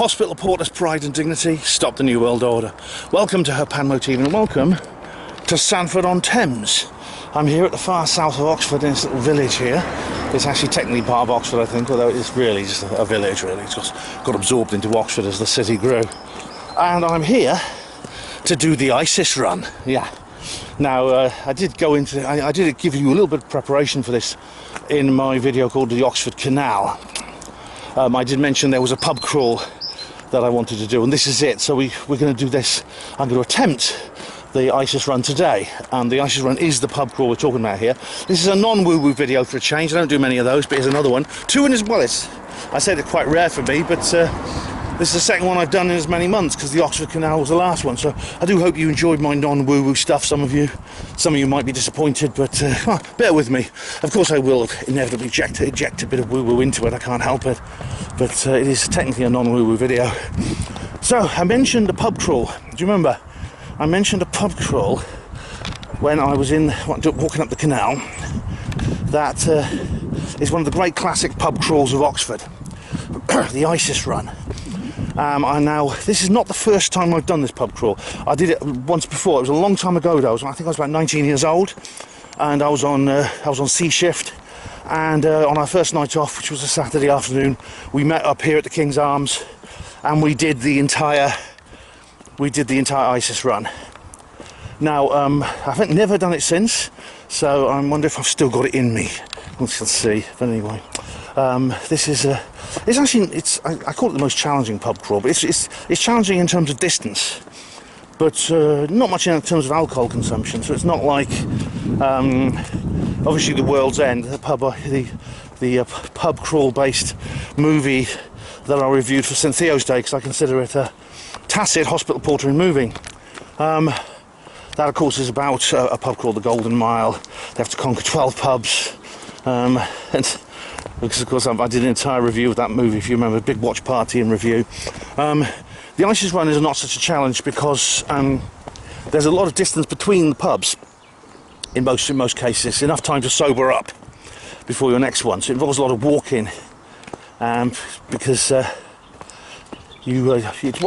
Hospital Porter's pride and dignity, stop the New World Order. Welcome to Her Panmo TV and welcome to Sandford-on-Thames. I'm here at the far south of Oxford in this little village here. It's actually technically part of Oxford, I think, although it's really just a village, really. It's got absorbed into Oxford as the city grew. And I'm here to do the ISIS run, yeah. Now, I did give you a little bit of preparation for this in my video called The Oxford Canal. I did mention there was a pub crawl that I wanted to do, and this is it. So we're going to do this. I'm going to attempt the ISIS run today, and the ISIS run is the pub crawl we're talking about here. This is a non-woo-woo video for a change. I don't do many of those, but here's another one. Two in as well. I say they're quite rare for me, but this is the second one I've done in as many months because the Oxford Canal was the last one. So I do hope you enjoyed my non-woo-woo stuff. Some of you might be disappointed, but bear with me. Of course I will inevitably eject a bit of woo-woo into it. I can't help it. But it is technically a non-woo-woo video. So I mentioned the pub crawl. Do you remember? I mentioned a pub crawl when I was walking up the canal. That is one of the great classic pub crawls of Oxford. The ISIS run. And now, this is not the first time I've done this pub crawl. I did it once before. It was a long time ago, though. I think I was about 19 years old, and I was on sea shift. And on our first night off, which was a Saturday afternoon, we met up here at the King's Arms, and we did the entire ISIS run. Now, I've never done it since, so I wonder if I've still got it in me. Let's see. But anyway, this is I call it the most challenging pub crawl, but it's challenging in terms of distance, but not much in terms of alcohol consumption. So it's not like obviously the World's End, the pub crawl based movie that I reviewed for St Theo's Day, because I consider it a tacit hospital portering movie. That of course is about a pub called the Golden Mile. They have to conquer 12 pubs, and because of course I did an entire review of that movie, if you remember, big watch party and review. The ISIS run is not such a challenge because there's a lot of distance between the pubs. In most cases, enough time to sober up before your next one. So it involves a lot of walking, because well,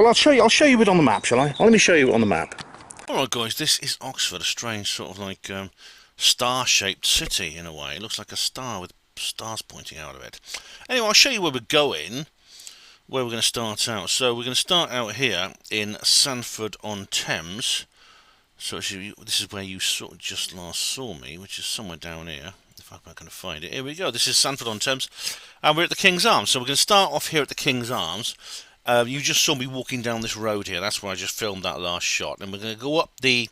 I'll show you it on the map, shall I? Let me show you it on the map. Alright guys, this is Oxford, a strange sort of like star-shaped city in a way. It looks like a star with stars pointing out of it. Anyway, I'll show you where we're going, where we're going to start out. So we're going to start out here in Sandford-on-Thames. So actually, this is where you just last saw me, which is somewhere down here. If I'm going to find it. Here we go. This is Sandford-on-Thames, and we're at the King's Arms. So we're going to start off here at the King's Arms. You just saw me walking down this road here. That's where I just filmed that last shot. And we're going to go up the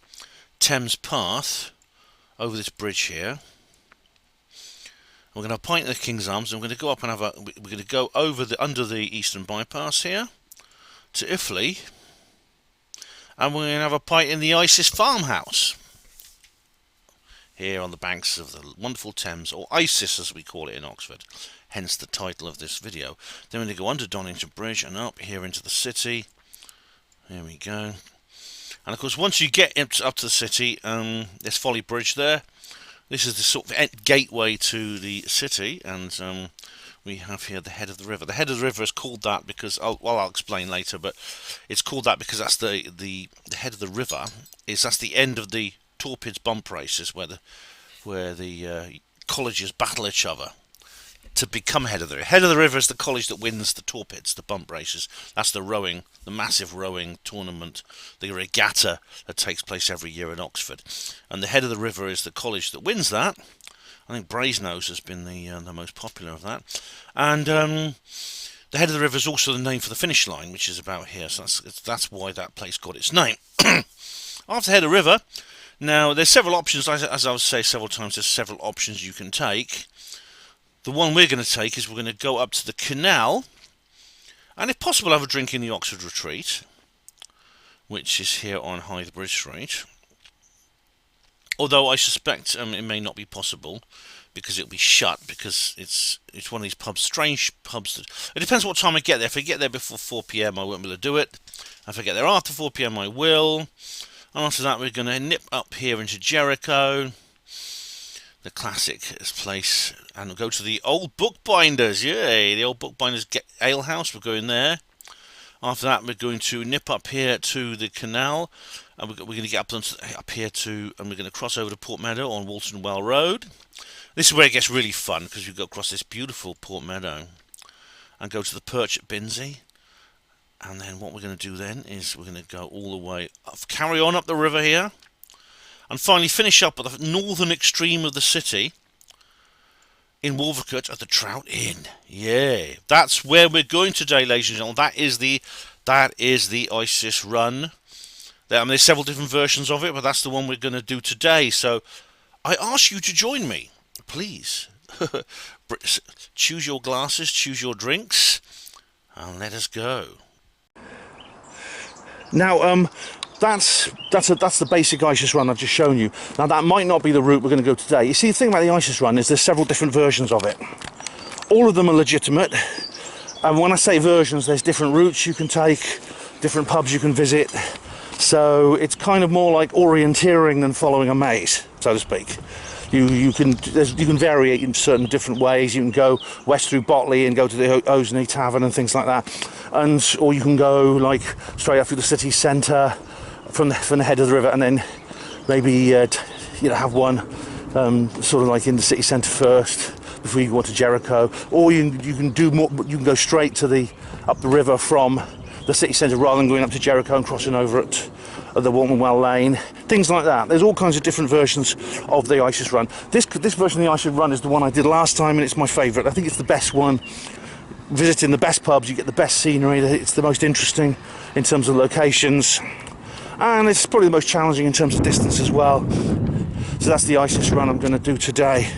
Thames path over this bridge here. We're going to have a pint at the King's Arms, and we're going to go up and we're going to go over under the Eastern Bypass here to Iffley, and we're going to have a pint in the ISIS farmhouse here on the banks of the wonderful Thames, or ISIS as we call it in Oxford, hence the title of this video. Then we're going to go under Donington Bridge and up here into the city. There we go. And of course, once you get up to the city, there's Folly Bridge there. This is the sort of gateway to the city, and we have here the head of the river. The head of the river is called that because, I'll explain later, but it's called that because that's the head of the river. That's the end of the Torpids bump races where the colleges battle each other to become head of the river. Head of the river is the college that wins the Torpids, the bump races. That's the rowing, the massive rowing tournament, the regatta that takes place every year in Oxford. And the head of the river is the college that wins that. I think Brasenose has been the most popular of that. And the head of the river is also the name for the finish line, which is about here. So that's why that place got its name. After the head of the river, now there's several options. As I would say several times, there's several options you can take. The one we're going to take is we're going to go up to the canal, and if possible have a drink in the Oxford Retreat, which is here on Hythe Bridge Street. Although I suspect it may not be possible because it'll be shut, because it's one of these pubs, strange pubs. It depends what time I get there. If I get there before 4 PM, I won't be able to do it. If I get there after 4 PM, I will. And after that, we're going to nip up here into Jericho, the classic place, and go to the Old Bookbinders. Yay, the Old Bookbinders Ale House. We're going there. After that, we're going to nip up here to the canal, and we're going to get up here to, and we're going to cross over to Port Meadow on Walton Well Road. This is where it gets really fun, because you go across this beautiful Port Meadow and go to the perch at Binsey. And then what we're going to do then is we're going to go all the way up, carry on up the river here, and finally finish up at the northern extreme of the city in Wolvercote at the Trout Inn. Yeah, that's where we're going today, ladies and gentlemen. That is the ISIS run. There's several different versions of it, but that's the one we're going to do today. So I ask you to join me, please. Choose your glasses, choose your drinks, and let us go. Now, that's the basic ISIS run I've just shown you. Now, that might not be the route we're going to go today. You see, the thing about the ISIS run is there's several different versions of it. All of them are legitimate. And when I say versions, there's different routes you can take, different pubs you can visit. So it's kind of more like orienteering than following a maze, so to speak. You can vary it in certain different ways. You can go west through Botley and go to the Osney Tavern and things like that, or you can go like straight up through the city centre from the head of the river, and then maybe have one sort of like in the city centre first before you go to Jericho, or you can do more. You can go straight to up the river from the city centre rather than going up to Jericho and crossing over at the Walton Well Lane, things like that. There's all kinds of different versions of the ISIS run. This version of the ISIS run is the one I did last time, and it's my favourite. I think it's the best one. Visiting the best pubs, you get the best scenery, it's the most interesting in terms of locations, and it's probably the most challenging in terms of distance as well. So that's the ISIS run I'm going to do today.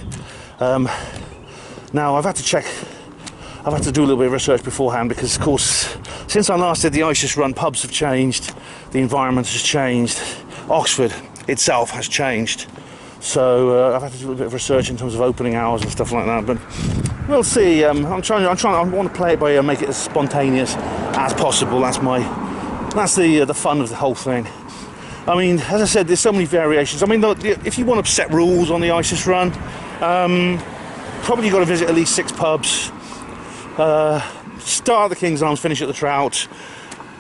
Now I've had to do a little bit of research beforehand, because of course since I last did the ISIS run, pubs have changed, the environment has changed, Oxford itself has changed. So I've had to do a bit of research in terms of opening hours and stuff like that, but we'll see. I want to play it by make it as spontaneous as possible. That's the fun of the whole thing. I mean, as I said, there's so many variations. I mean, if you want to set rules on the ISIS run, probably you've got to visit at least 6 pubs. Start at the King's Arms, finish at the Trout,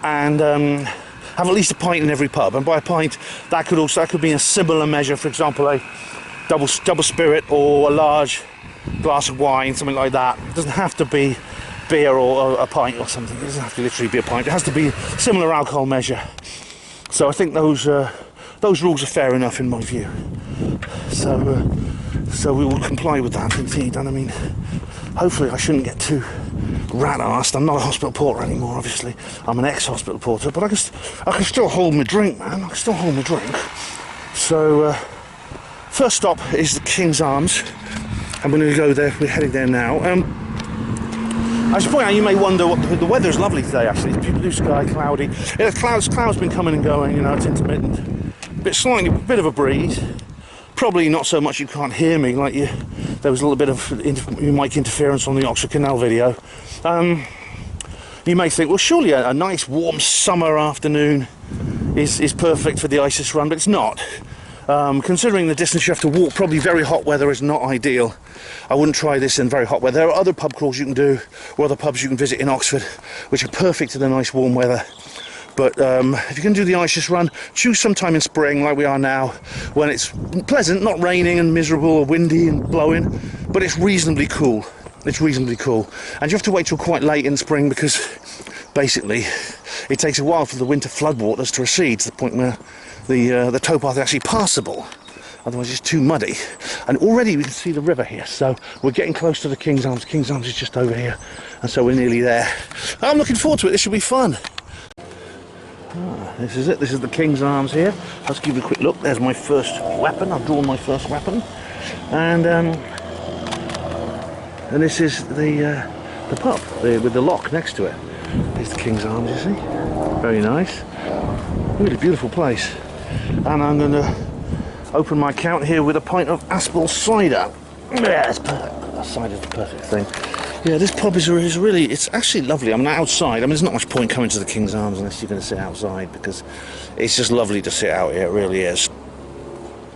and have at least a pint in every pub. And by a pint, that could be a similar measure. For example, a double spirit or a large glass of wine, something like that. It doesn't have to be beer or a pint or something. It doesn't have to literally be a pint. It has to be a similar alcohol measure. So I think those rules are fair enough in my view. So we will comply with that indeed. And I mean, hopefully I shouldn't get too rat-arsed. I'm not a hospital porter anymore, obviously. I'm an ex-hospital porter, but I can still hold my drink, man. I can still hold my drink. So first stop is the King's Arms. I'm going to go there. We're heading there now. I should point out, you may wonder, the weather's lovely today, actually. It's blue sky, cloudy. Yeah, clouds been coming and going, it's intermittent. Bit of a breeze. Probably not so much you can't hear me, there was a little bit of mic interference on the Oxford Canal video. You may think, well, surely a nice warm summer afternoon is perfect for the ISIS run, but it's not. Considering the distance you have to walk, probably very hot weather is not ideal. I wouldn't try this in very hot weather. There are other pub crawls you can do, or other pubs you can visit in Oxford, which are perfect in the nice warm weather. But if you can do the ISIS run, choose some time in spring, like we are now, when it's pleasant, not raining and miserable or windy and blowing, but it's reasonably cool. It's reasonably cool. And you have to wait till quite late in spring, because basically it takes a while for the winter floodwaters to recede to the point where the towpath is actually passable. Otherwise it's too muddy. And already we can see the river here, so we're getting close to the King's Arms. King's Arms is just over here, and so we're nearly there. I'm looking forward to it. This should be fun. This is it. This is the King's Arms here. Let's give you a quick look. There's my first weapon. I've drawn my first weapon, and this is the pub with the lock next to it. There's the King's Arms. You see, very nice, really beautiful place. And I'm going to open my account here with a pint of Aspel cider. Yeah, it's perfect. Cider's the perfect thing. Yeah, this pub is really, it's actually lovely. I mean, outside, I mean, there's not much point coming to the King's Arms unless you're going to sit outside, because it's just lovely to sit out here, it really is.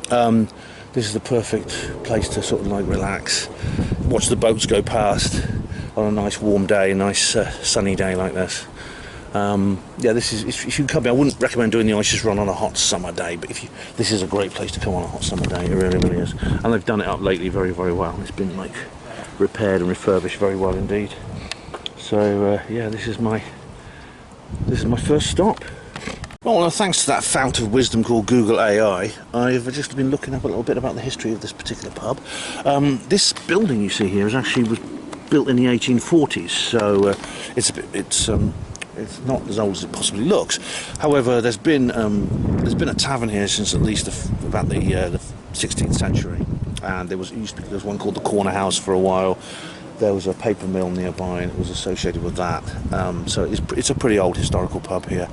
This is the perfect place to sort of like relax, watch the boats go past on a nice warm day, nice sunny day like this. Yeah, this is, if you come here, I wouldn't recommend doing the ISIS run on a hot summer day, but this is a great place to come on a hot summer day. It really, really is. And they've done it up lately very, very well. It's been like repaired and refurbished very well indeed. So yeah, this is my first stop. Well, thanks to that fount of wisdom called Google AI, I've just been looking up a little bit about the history of this particular pub. This building you see here was built in the 1840s, so it's not as old as it possibly looks. However, there's been a tavern here since at least about the 16th century, and there was one called the Corner House for a while. There was a paper mill nearby, and it was associated with that. So it's a pretty old historical pub here,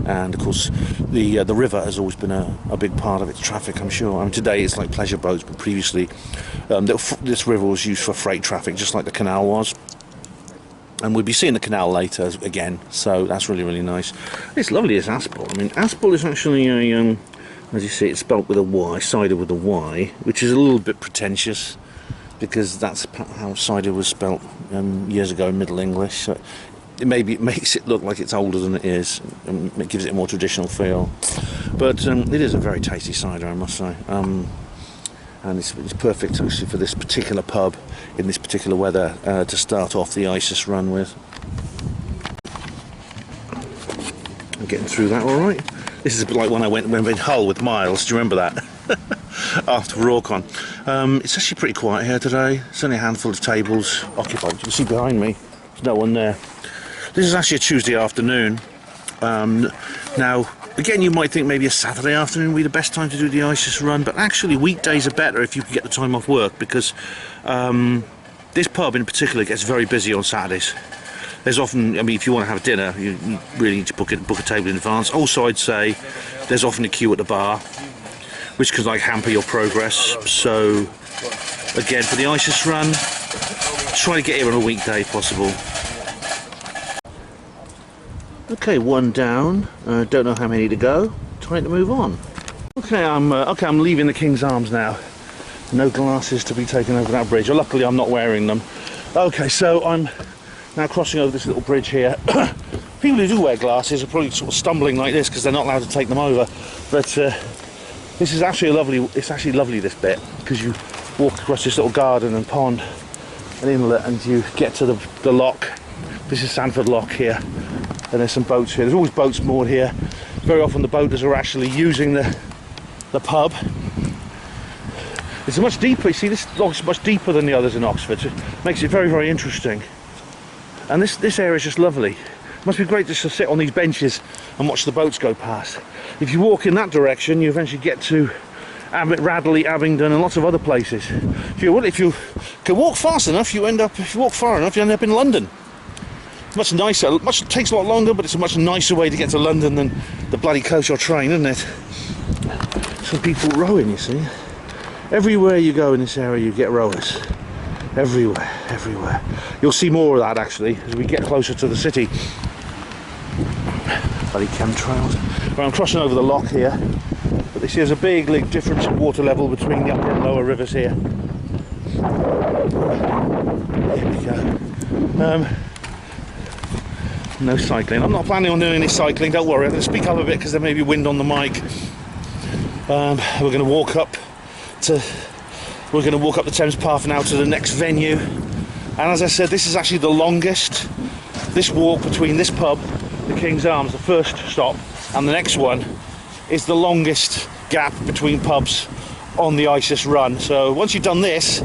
and of course the river has always been a big part of its traffic. I'm sure. I mean, today it's like pleasure boats, but previously this river was used for freight traffic, just like the canal was. And we'll be seeing the canal later again, so that's really, really nice. It's lovely as Aspel. I mean, Aspel is actually a, as you see, it's spelt with a Y, cider with a Y, which is a little bit pretentious, because that's how cider was spelt years ago in Middle English. So it makes it look like it's older than it is, and it gives it a more traditional feel. But it is a very tasty cider, I must say. And it's perfect actually for this particular pub in this particular weather to start off the ISIS run with. I'm getting through that all right. This is a bit like when I went in Hull with Miles. Do you remember that? After Rawcon. It's actually pretty quiet here today. There's only a handful of tables occupied. You can see behind me, there's no one there. This is actually a Tuesday afternoon. Now, again, you might think maybe a Saturday afternoon would be the best time to do the ISIS run, but actually weekdays are better if you can get the time off work, because this pub in particular gets very busy on Saturdays. There's often, I mean, if you want to have dinner, you really need to book a table in advance. Also, I'd say there's often a queue at the bar, which could like hamper your progress. So, again, for the ISIS run, try to get here on a weekday if possible. Okay, one down. Don't know how many to go. Time to move on. Okay, I'm leaving the King's Arms now. No glasses to be taken over that bridge. Luckily, I'm not wearing them. Okay, so I'm now crossing over this little bridge here. People who do wear glasses are probably sort of stumbling like this because they're not allowed to take them over. But this is actually it's actually lovely, this bit, because you walk across this little garden and pond and inlet, and you get to the lock. This is Sanford Lock here. And there's some boats here. There's always boats moored here. Very often the boaters are actually using the pub. It's much deeper. You see, this lock's much deeper than the others in Oxford. It makes it very, very interesting. And this area is just lovely. It must be great just to sit on these benches and watch the boats go past. If you walk in that direction, you eventually get to Radley, Abingdon, and lots of other places. If you can walk fast enough, if you walk far enough, you end up in London. Much nicer, it takes a lot longer, but it's a much nicer way to get to London than the bloody coach or train, isn't it? Some people rowing, you see. Everywhere you go in this area you get rowers. Everywhere. You'll see more of that actually as we get closer to the city. Bloody chemtrails. Well, I'm crossing over the lock here, but this is a big difference in water level between the upper and lower rivers here. Here we go. No cycling. I'm not planning on doing any cycling, don't worry. I'm going to speak up a bit because there may be wind on the mic. We're going to walk up the Thames Path now to the next venue. And as I said, this is actually the longest. This walk between this pub, the King's Arms, the first stop, and the next one is the longest gap between pubs on the ISIS run. So once you've done this,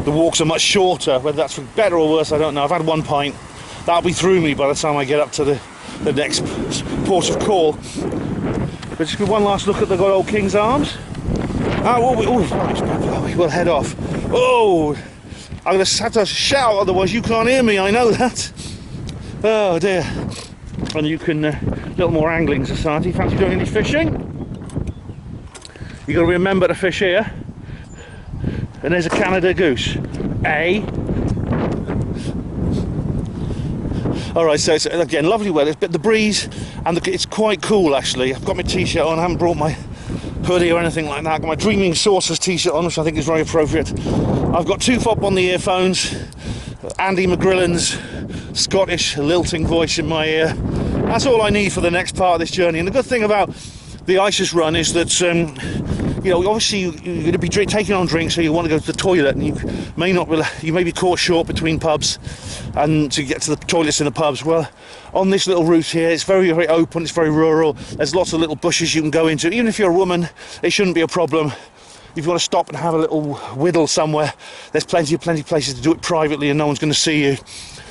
the walks are much shorter. Whether that's for better or worse, I don't know. I've had one pint. That'll be through me by the time I get up to the next port of call. But just give one last look at the good old King's Arms. We'll head off. Oh, I'm going to have to shout, otherwise you can't hear me, I know that. Oh dear. And you can, little more angling society. Fancy doing any fishing? You've got to remember to fish here. And there's a Canada goose. Alright, so it's, again, lovely weather, but the breeze, and it's quite cool actually. I've got my t-shirt on, I haven't brought my hoodie or anything like that. I've got my Dreaming Saucers t-shirt on, which I think is very appropriate. I've got 2 fob on the earphones, Andy McGrillen's Scottish lilting voice in my ear, that's all I need for the next part of this journey. And the good thing about the ISIS run is that you know, obviously you're going to be taking on drinks, so you want to go to the toilet, and you may be caught short between pubs and to get to the toilets in the pubs. Well, on this little route here, it's very, very open, it's very rural, there's lots of little bushes you can go into. Even if you're a woman, it shouldn't be a problem. If you want to stop and have a little whittle somewhere, there's plenty of places to do it privately and no one's going to see you.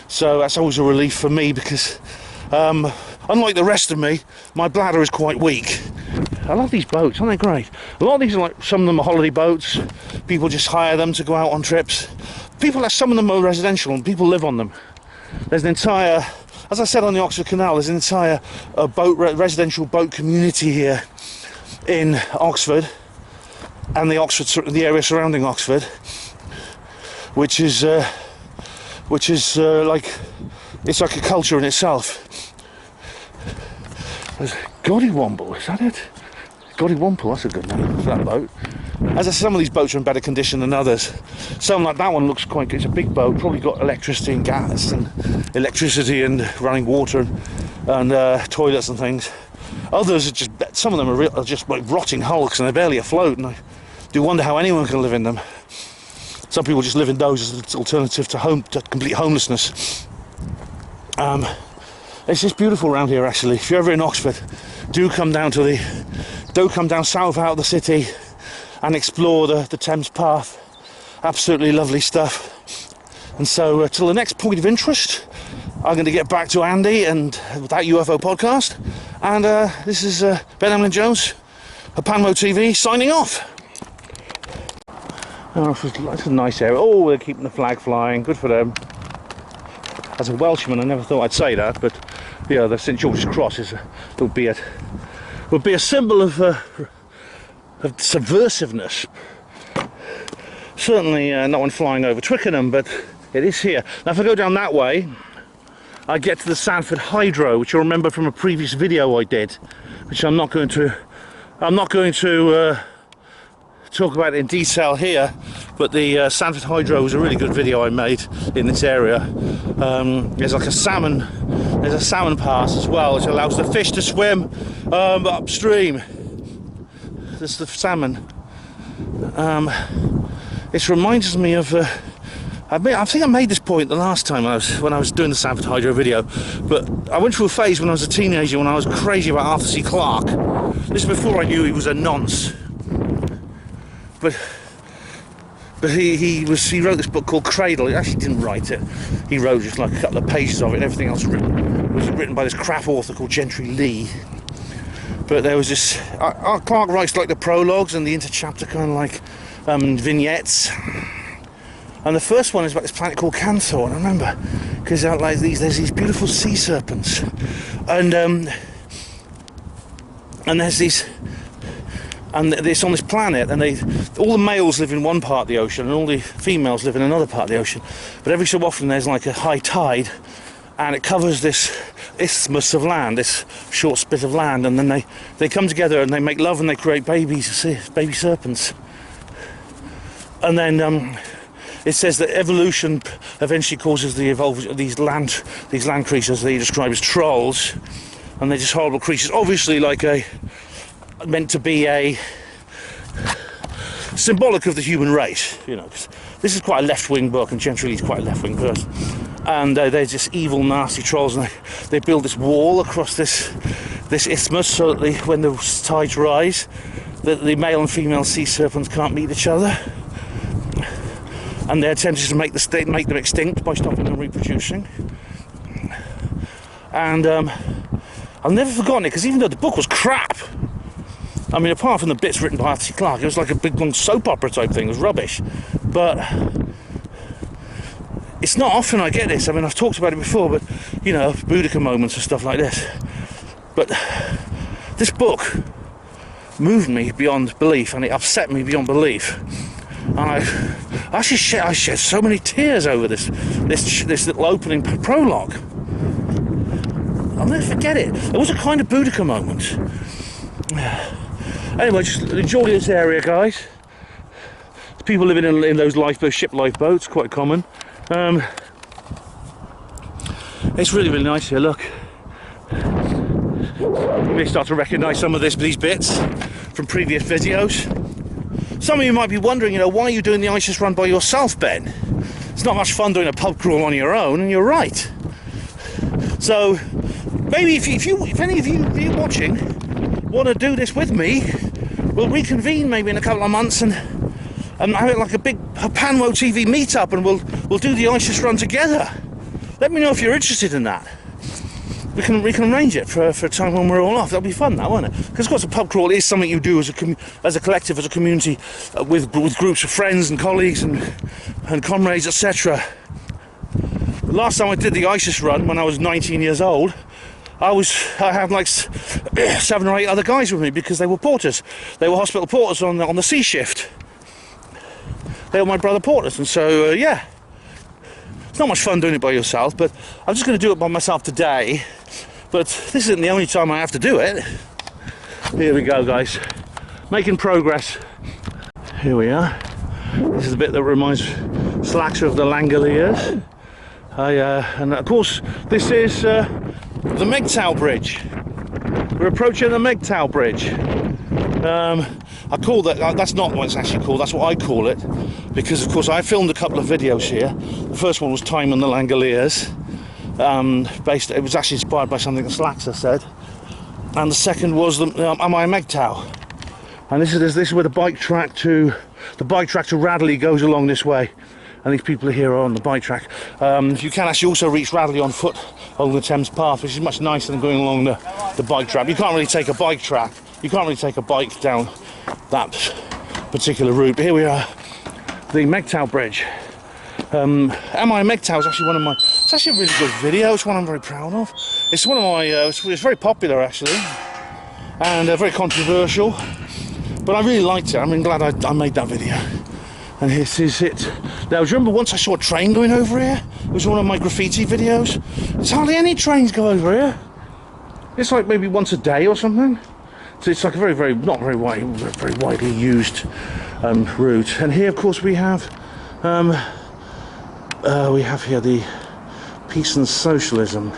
So that's always a relief for me, because unlike the rest of me, my bladder is quite weak. I love these boats, aren't they great? A lot of these are like, some of them are holiday boats. People just hire them to go out on trips. Some of them are residential and people live on them. There's an entire, as I said on the Oxford Canal, there's an entire residential boat community here in Oxford and the area surrounding Oxford, which is like, it's like a culture in itself. There's Goddywomble, is that it? Goddywomple, that's a good name for that boat. As I said, some of these boats are in better condition than others. Some, like that one, looks quite good. It's a big boat, probably got electricity and gas and running water and toilets and things. Others are just, some of them are just like rotting hulks and they're barely afloat, and I do wonder how anyone can live in them. Some people just live in those as an alternative to complete homelessness. It's just beautiful around here, actually. If you're ever in Oxford, do come down south out of the city and explore the Thames Path. Absolutely lovely stuff. And so till the next point of interest, I'm going to get back to Andy and that UFO podcast. And this is Ben Emlyn-Jones, Panmo TV, signing off. Oh, it's a nice area. Oh, they're keeping the flag flying. Good for them. As a Welshman, I never thought I'd say that, but yeah, the St George's Cross would be a symbol of subversiveness. Certainly not one flying over Twickenham, but it is here. Now, if I go down that way, I get to the Sanford Hydro, which you'll remember from a previous video I did, which I'm not going to talk about in detail here, but the Sanford Hydro was a really good video I made in this area. There's like a salmon pass as well, which allows the fish to swim upstream. There's the salmon. It reminds me of I think I made this point the last time when I was doing the Sanford Hydro video, but I went through a phase when I was a teenager when I was crazy about Arthur C. Clarke. This is before I knew he was a nonce. But he wrote this book called Cradle. He actually didn't write it. He wrote just like a couple of pages of it, and everything else was written by this crap author called Gentry Lee. But there was this. Clarke writes like the prologues and the interchapter kind of like vignettes. And the first one is about this planet called Cantor, and I remember because there's these beautiful sea serpents, and there's these. And it's on this planet, and all the males live in one part of the ocean and all the females live in another part of the ocean, but every so often there's like a high tide and it covers this isthmus of land, this short spit of land, and then they come together and they make love and they create baby serpents. And then it says that evolution eventually causes the evolvement of these land creatures they describe as trolls, and they're just horrible creatures, obviously meant to be a symbolic of the human race, you know, 'cause this is quite a left-wing book and Gentry Lee's quite a left-wing person, and they're just evil, nasty trolls, and they build this wall across this isthmus so that when the tides rise, that the male and female sea serpents can't meet each other, and their attempt is to make them extinct by stopping them reproducing. And I've never forgotten it, because even though the book was crap, I mean, apart from the bits written by Arthur C. Clarke, it was like a big long soap opera type thing. It was rubbish. But it's not often I get this. I mean, I've talked about it before, but, you know, Boudica moments and stuff like this. But this book moved me beyond belief, and it upset me beyond belief. And I shed so many tears over this little opening prologue. I'll never forget it. It was a kind of Boudica moment. Anyway, just enjoy this area, guys. People living in those ship lifeboats, quite common. It's really, really nice here, look. You may start to recognise some of these bits from previous videos. Some of you might be wondering, why are you doing the ISIS run by yourself, Ben? It's not much fun doing a pub crawl on your own, and you're right. So maybe if any of you watching want to do this with me, we'll reconvene maybe in a couple of months and have it like a big Panwo TV meetup, and we'll do the ISIS run together. Let me know if you're interested in that. We can arrange it for a time when we're all off. That'll be fun, that, won't it? Because of course, a pub crawl is something you do as a collective, as a community, with groups of friends and colleagues and comrades, etc. The last time I did the ISIS run, when I was 19 years old, I had like 7 or 8 other guys with me because they were porters. They were hospital porters on the C shift. They were my brother porters, and so yeah. It's not much fun doing it by yourself, but I'm just going to do it by myself today. But this isn't the only time I have to do it. Here we go, guys. Making progress. Here we are. This is the bit that reminds Slacker of the Langoliers. And of course, this is the Megtow Bridge. We're approaching the Megtow Bridge. I call that's not what it's actually called, that's what I call it, because of course I filmed a couple of videos here. The first one was Time and the Langoliers, it was actually inspired by something that Slaxer said, and the second was Am I Megtow? And this is where the bike track to Radley goes along this way, and these people here are on the bike track. You can actually also reach Radley on foot along the Thames Path, which is much nicer than going along the bike track. You can't really take a bike track. You can't really take a bike down that particular route. But here we are, the Megtow Bridge. Am I Megtow is actually it's actually a really good video. It's one I'm very proud of. It's one of my, it's very popular actually, and very controversial. But I really liked it. I'm glad I made that video. And this is it. Now, do you remember once I saw a train going over here? It was one of my graffiti videos. There's hardly any trains go over here. It's like maybe once a day or something. So it's like a not very widely used route. And here, of course, we have here the Peace and Socialism,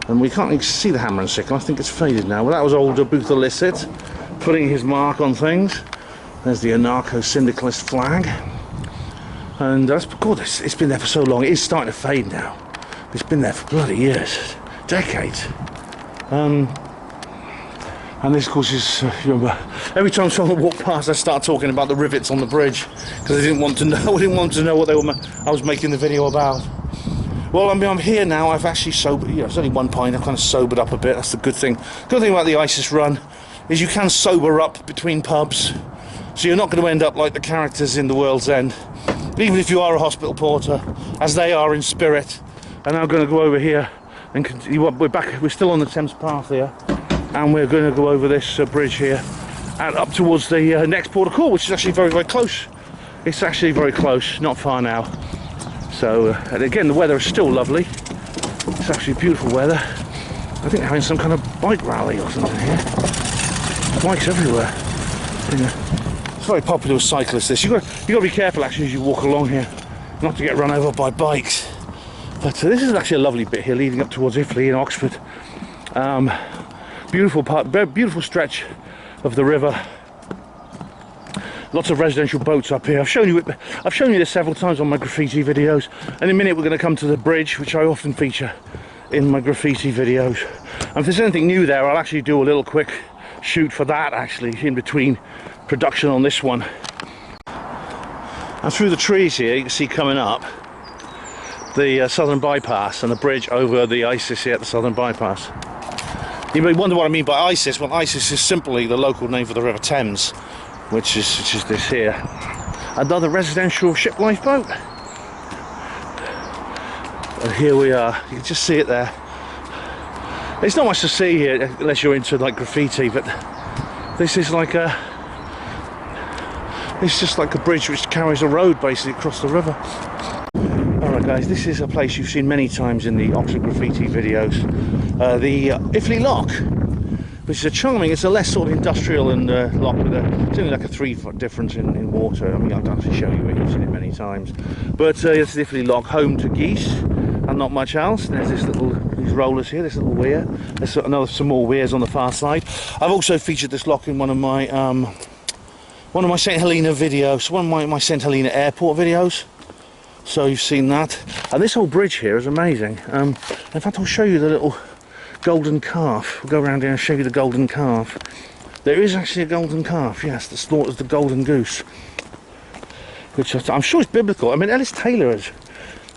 and we can't even see the hammer and sickle. I think it's faded now. Well, that was old Booth Illicit putting his mark on things. There's the anarcho-syndicalist flag, and that's God. It's been there for so long. It is starting to fade now. It's been there for bloody years, decades. And this, of course, is, you remember, every time someone walked past, I start talking about the rivets on the bridge, because I didn't want to know. I didn't want to know what I was making the video about. Well, I'm here now. I've actually sobered. It's only 1 pint. I've kind of sobered up a bit. That's the good thing. Good thing about the ISIS run is you can sober up between pubs, so you're not going to end up like the characters in The World's End. Even if you are a hospital porter, as they are in spirit. And I'm going to go over here and continue. We're back. We're still on the Thames Path here. And we're going to go over this bridge here and up towards the next port of call, which is actually very, very close. It's actually very close, not far now. So, and again, the weather is still lovely. It's actually beautiful weather. I think they're having some kind of bike rally or something here. Bikes everywhere. It's very popular with cyclists, this. You've got to be careful actually as you walk along here, not to get run over by bikes. But this is actually a lovely bit here leading up towards Iffley in Oxford. Beautiful part, beautiful stretch of the river. Lots of residential boats up here. I've shown you this several times on my graffiti videos. And in a minute we're going to come to the bridge, which I often feature in my graffiti videos. And if there's anything new there, I'll actually do a little quick shoot for that actually in between production on this one. And through the trees here you can see coming up the Southern Bypass and the bridge over the ISIS here at the Southern Bypass. You may wonder what I mean by ISIS. Well, ISIS is simply the local name for the River Thames, which is this here. Another residential ship lifeboat. And here we are. You can just see it there. There's not much to see here unless you're into like graffiti, but this is like it's just like a bridge which carries a road basically across the river. Alright guys, this is a place you've seen many times in the Oxford graffiti videos. The Iffley Lock, which is a charming, it's a less sort of industrial and lock with it's only like a 3-foot difference in water. I mean, I'll actually show you it, you've seen it many times. But it's the Iffley Lock, home to geese and not much else. There's these rollers here, this little weir. There's some more weirs on the far side. I've also featured this lock in one of my St Helena videos, one of my St Helena airport videos. So you've seen that. And this whole bridge here is amazing. In fact, I'll show you the little golden calf. We'll go around here and show you the golden calf. There is actually a golden calf, yes, that slaughters the golden goose. Which I'm sure is biblical. I mean, Ellis Taylor is...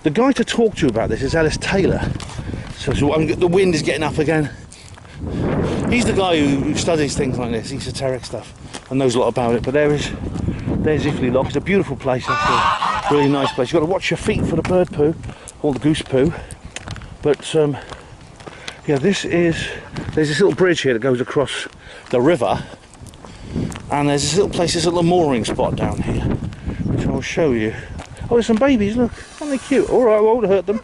The guy to talk to you about this is Ellis Taylor. So the wind is getting up again. He's the guy who studies things like this, esoteric stuff, and knows a lot about it. But there's Iffley Lock. It's a beautiful place, actually. Really nice place. You've got to watch your feet for the bird poo, or the goose poo. But yeah, there's this little bridge here that goes across the river, and there's this little place, this little mooring spot down here, which I'll show you. Oh, there's some babies. Look, aren't they cute? All right, I won't hurt them.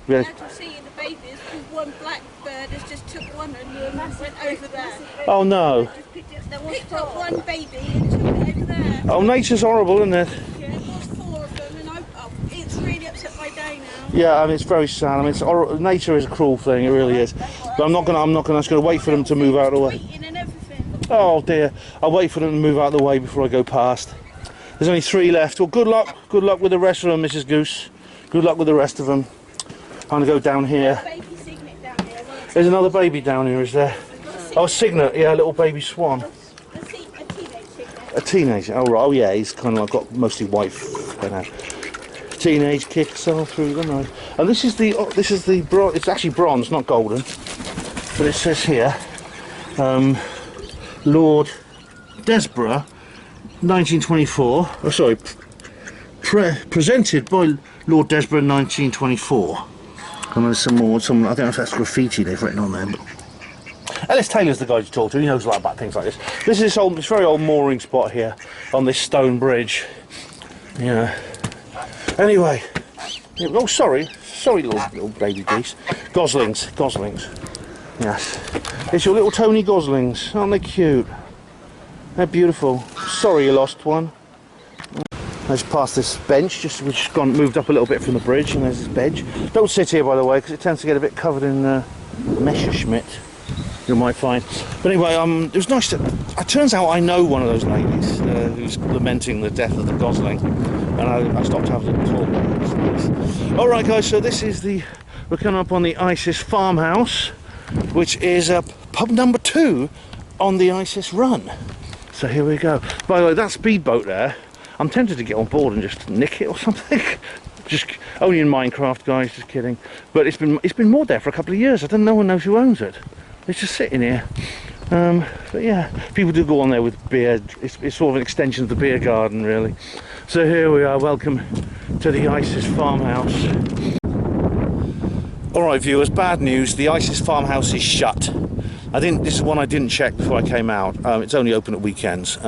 Really. Glad to see the babies, because one blackbird has just took one and went over there. Oh no! Picked up one baby and took it over there. Oh, nature's horrible, isn't it? Yeah, it was 4 of them, and it's really upset my day now. Yeah, I mean, it's very sad. I mean, nature is a cruel thing. It really is. But I'm not gonna. I'm just gonna wait for them to move out of the way. And everything. Oh dear! I'll wait for them to move out of the way before I go past. There's only 3 left. Well, good luck. Good luck with the rest of them, Mrs. Goose. Good luck with the rest of them. I'm going to go down here. Baby cygnet down here. There's another baby down here, is there? Oh, a cygnet. Yeah, a little baby swan. A teenage cygnet. A teenager. Oh, right. Oh, yeah. He's kind of like got mostly white fur now. Teenage kicks all through the night. And this is the bronze. It's actually bronze, not golden. But it says here, Lord Desborough, 1924. Oh, sorry. Presented by Lord Desborough in 1924. And there's some more. I don't know if that's graffiti they've written on there. But Ellis Taylor's the guy to talk to. He knows a lot about things like this. This is this very old mooring spot here on this stone bridge. Yeah. Anyway. Oh, sorry, little baby geese. Goslings. Yes. It's your little Tony Goslings. Aren't they cute? They're beautiful. Sorry you lost one. Let's pass this bench, which has moved up a little bit from the bridge, and there's this bench. Don't sit here, by the way, because it tends to get a bit covered in Messerschmitt, you might find. But anyway, it was nice to... It turns out I know one of those ladies who's lamenting the death of the gosling, and I stopped having to talk. All right, guys, so this is we're coming up on the ISIS farmhouse, which is pub number 2 on the ISIS run. So here we go. By the way, that speedboat there, I'm tempted to get on board and just nick it or something. Just only in Minecraft, guys, just kidding. But it's been moored there for a couple of years. I don't know, no one knows who owns it. It's just sitting here. But yeah, people do go on there with beer. It's sort of an extension of the beer garden, really. So here we are. Welcome to the ISIS farmhouse. All right, viewers. Bad news. The ISIS farmhouse is shut. This is one I didn't check before I came out. It's only open at weekends.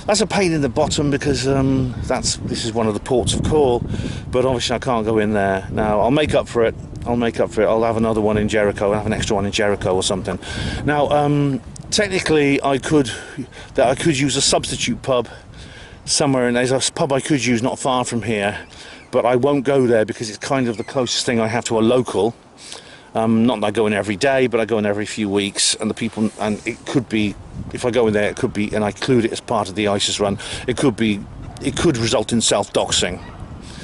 That's a pain in the bottom because this is one of the ports of call, but obviously I can't go in there. Now I'll make up for it. I'll have another one in Jericho. I'll have an extra one in Jericho or something. Now technically I could use a substitute pub somewhere, and there's a pub I could use not far from here, but I won't go there because it's kind of the closest thing I have to a local. Not that I go in every day, but I go in every few weeks, and it could be, if I go in there, it could be, and I include it as part of the ISIS run, it could result in self-doxing.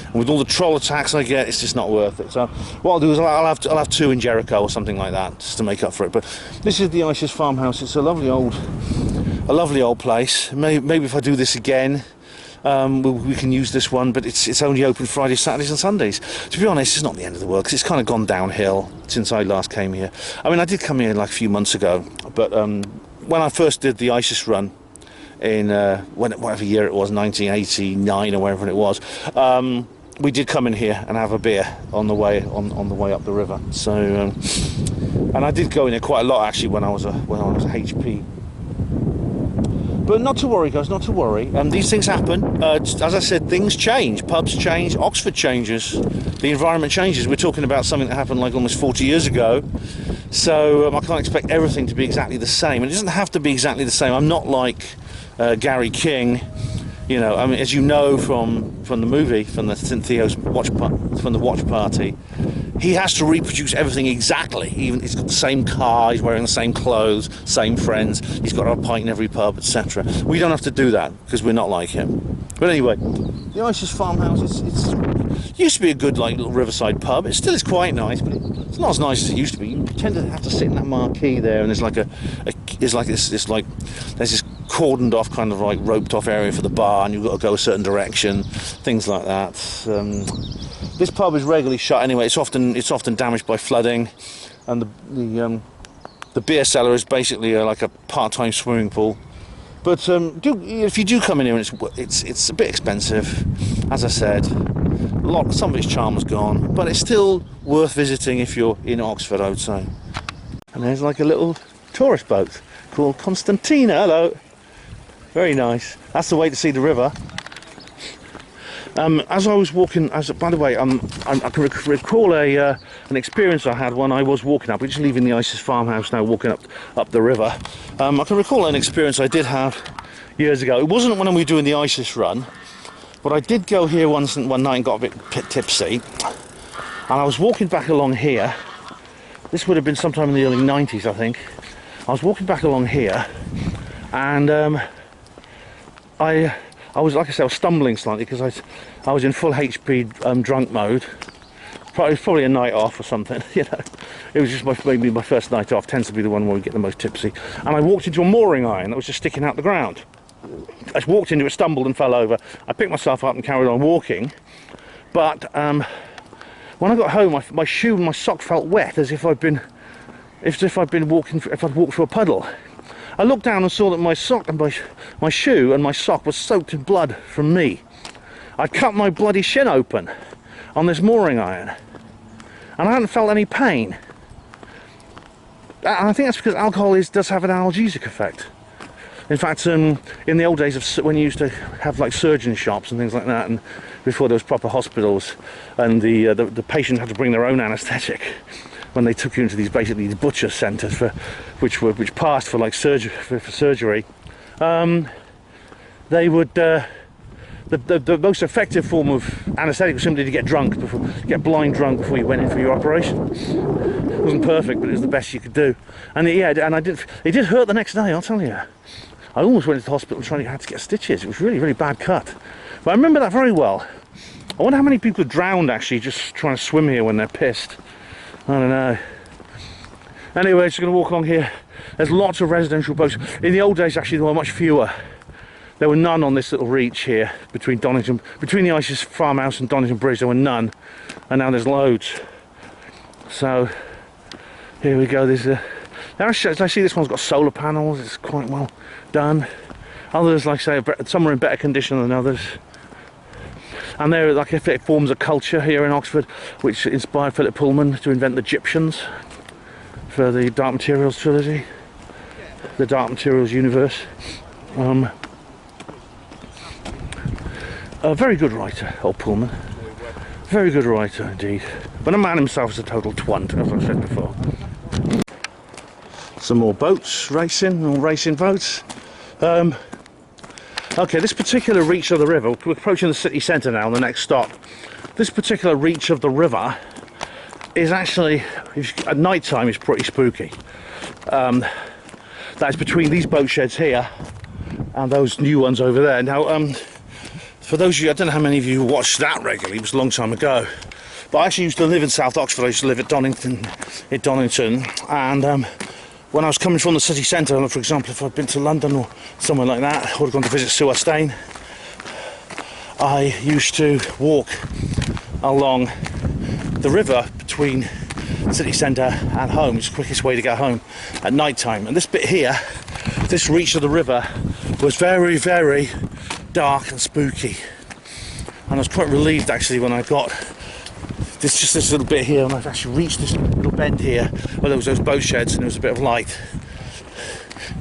And with all the troll attacks I get, it's just not worth it. So what I'll do is I'll have 2 in Jericho or something like that, just to make up for it. But this is the ISIS farmhouse. It's a lovely old place. Maybe if I do this again, we can use this one, but it's only open Fridays, Saturdays and Sundays. To be honest, it's not the end of the world, because it's kind of gone downhill since I last came here. I mean, I did come here like a few months ago, but when I first did the ISIS run in whatever year it was, 1989 or wherever it was, we did come in here and have a beer on the way up the river. So and I did go in there quite a lot actually when I was a HP. But not to worry, guys, not to worry. These things happen. As I said, things change. Pubs change. Oxford changes. The environment changes. We're talking about something that happened like almost 40 years ago. So I can't expect everything to be exactly the same. And it doesn't have to be exactly the same. I'm not like Gary King. You know, I mean, as you know from the movie, from the Cynthia's watch party, he has to reproduce everything exactly. Even he's got the same car, he's wearing the same clothes, same friends, he's got a pint in every pub, etc. We don't have to do that because we're not like him. But anyway, the Isis farmhouse, it's used to be a good like little riverside pub. It still is quite nice, but it's not as nice as it used to be. You tend to have to sit in that marquee there, and there's like there's this cordoned off kind of like roped off area for the bar, and you've got to go a certain direction, things like that. This pub is regularly shut anyway. It's often damaged by flooding, and the beer cellar is basically like a part-time swimming pool. But if you do come in here, and it's a bit expensive, as I said. Some of its charm is gone, but it's still worth visiting if you're in Oxford, I would say. And there's like a little tourist boat called Constantina. Hello, very nice. That's the way to see the river. As I was walking, by the way, I can recall an experience I had when I was walking up. We're just leaving the Isis farmhouse now, walking up the river. I can recall an experience I did have years ago. It wasn't when we were doing the Isis run, but I did go here one night and got a bit tipsy. And I was walking back along here. This would have been sometime in the early 90s, I think. I was walking back along here, and I was, like I said, I was stumbling slightly because I was in full HP drunk mode. It was probably a night off or something, you know. It was just maybe my first night off. Tends to be the one where we get the most tipsy. And I walked into a mooring iron that was just sticking out the ground. I walked into it, stumbled and fell over. I picked myself up and carried on walking. But when I got home, my shoe and my sock felt wet, as if I'd walked through a puddle. I looked down and saw that my sock and my shoe and my sock was soaked in blood from me. I'd cut my bloody shin open on this mooring iron, and I hadn't felt any pain. And I think that's because alcohol does have an analgesic effect. In fact, in the old days when you used to have like surgeon shops and things like that, and before there was proper hospitals, and the patient had to bring their own anaesthetic when they took you into these butcher centres which passed for like surgery, they would the most effective form of anaesthetic was simply to get blind drunk before you went in for your operation. It wasn't perfect, but it was the best you could do. And it did hurt the next day, I'll tell you. I almost went into the hospital and had to get stitches. It was really, really bad cut. But I remember that very well. I wonder how many people are drowned actually just trying to swim here when they're pissed. I don't know. Anyway, just going to walk along here. There's lots of residential boats. In the old days, actually, there were much fewer. There were none on this little reach here between the Isis farmhouse and Donington Bridge. There were none, and now there's loads. So here we go. I see this one's got solar panels. It's quite well done. Others, like I say, some are in better condition than others. And there, like, it forms a culture here in Oxford, which inspired Philip Pullman to invent the Egyptians for the Dark Materials trilogy, the Dark Materials universe. A very good writer, old Pullman. Very good writer indeed. But a man himself is a total twant, as I've said before. Some more boats, racing boats. Okay, this particular reach of the river, we're approaching the city centre now, the next stop. This particular reach of the river is actually, at night time, is pretty spooky. That's between these boat sheds here and those new ones over there. Now, for those of you, I don't know how many of you watched that regularly, it was a long time ago. But I actually used to live in South Oxford. I used to live at Donington, and when I was coming from the city centre, for example, if I'd been to London or somewhere like that, I would have gone to visit Sue Stane, I used to walk along the river between city centre and home. It's the quickest way to get home at night time. And this bit here, this reach of the river, was very, very dark and spooky. And I was quite relieved actually when I got this little bit here, and I've actually reached this little bend here where there was those boat sheds and there was a bit of light.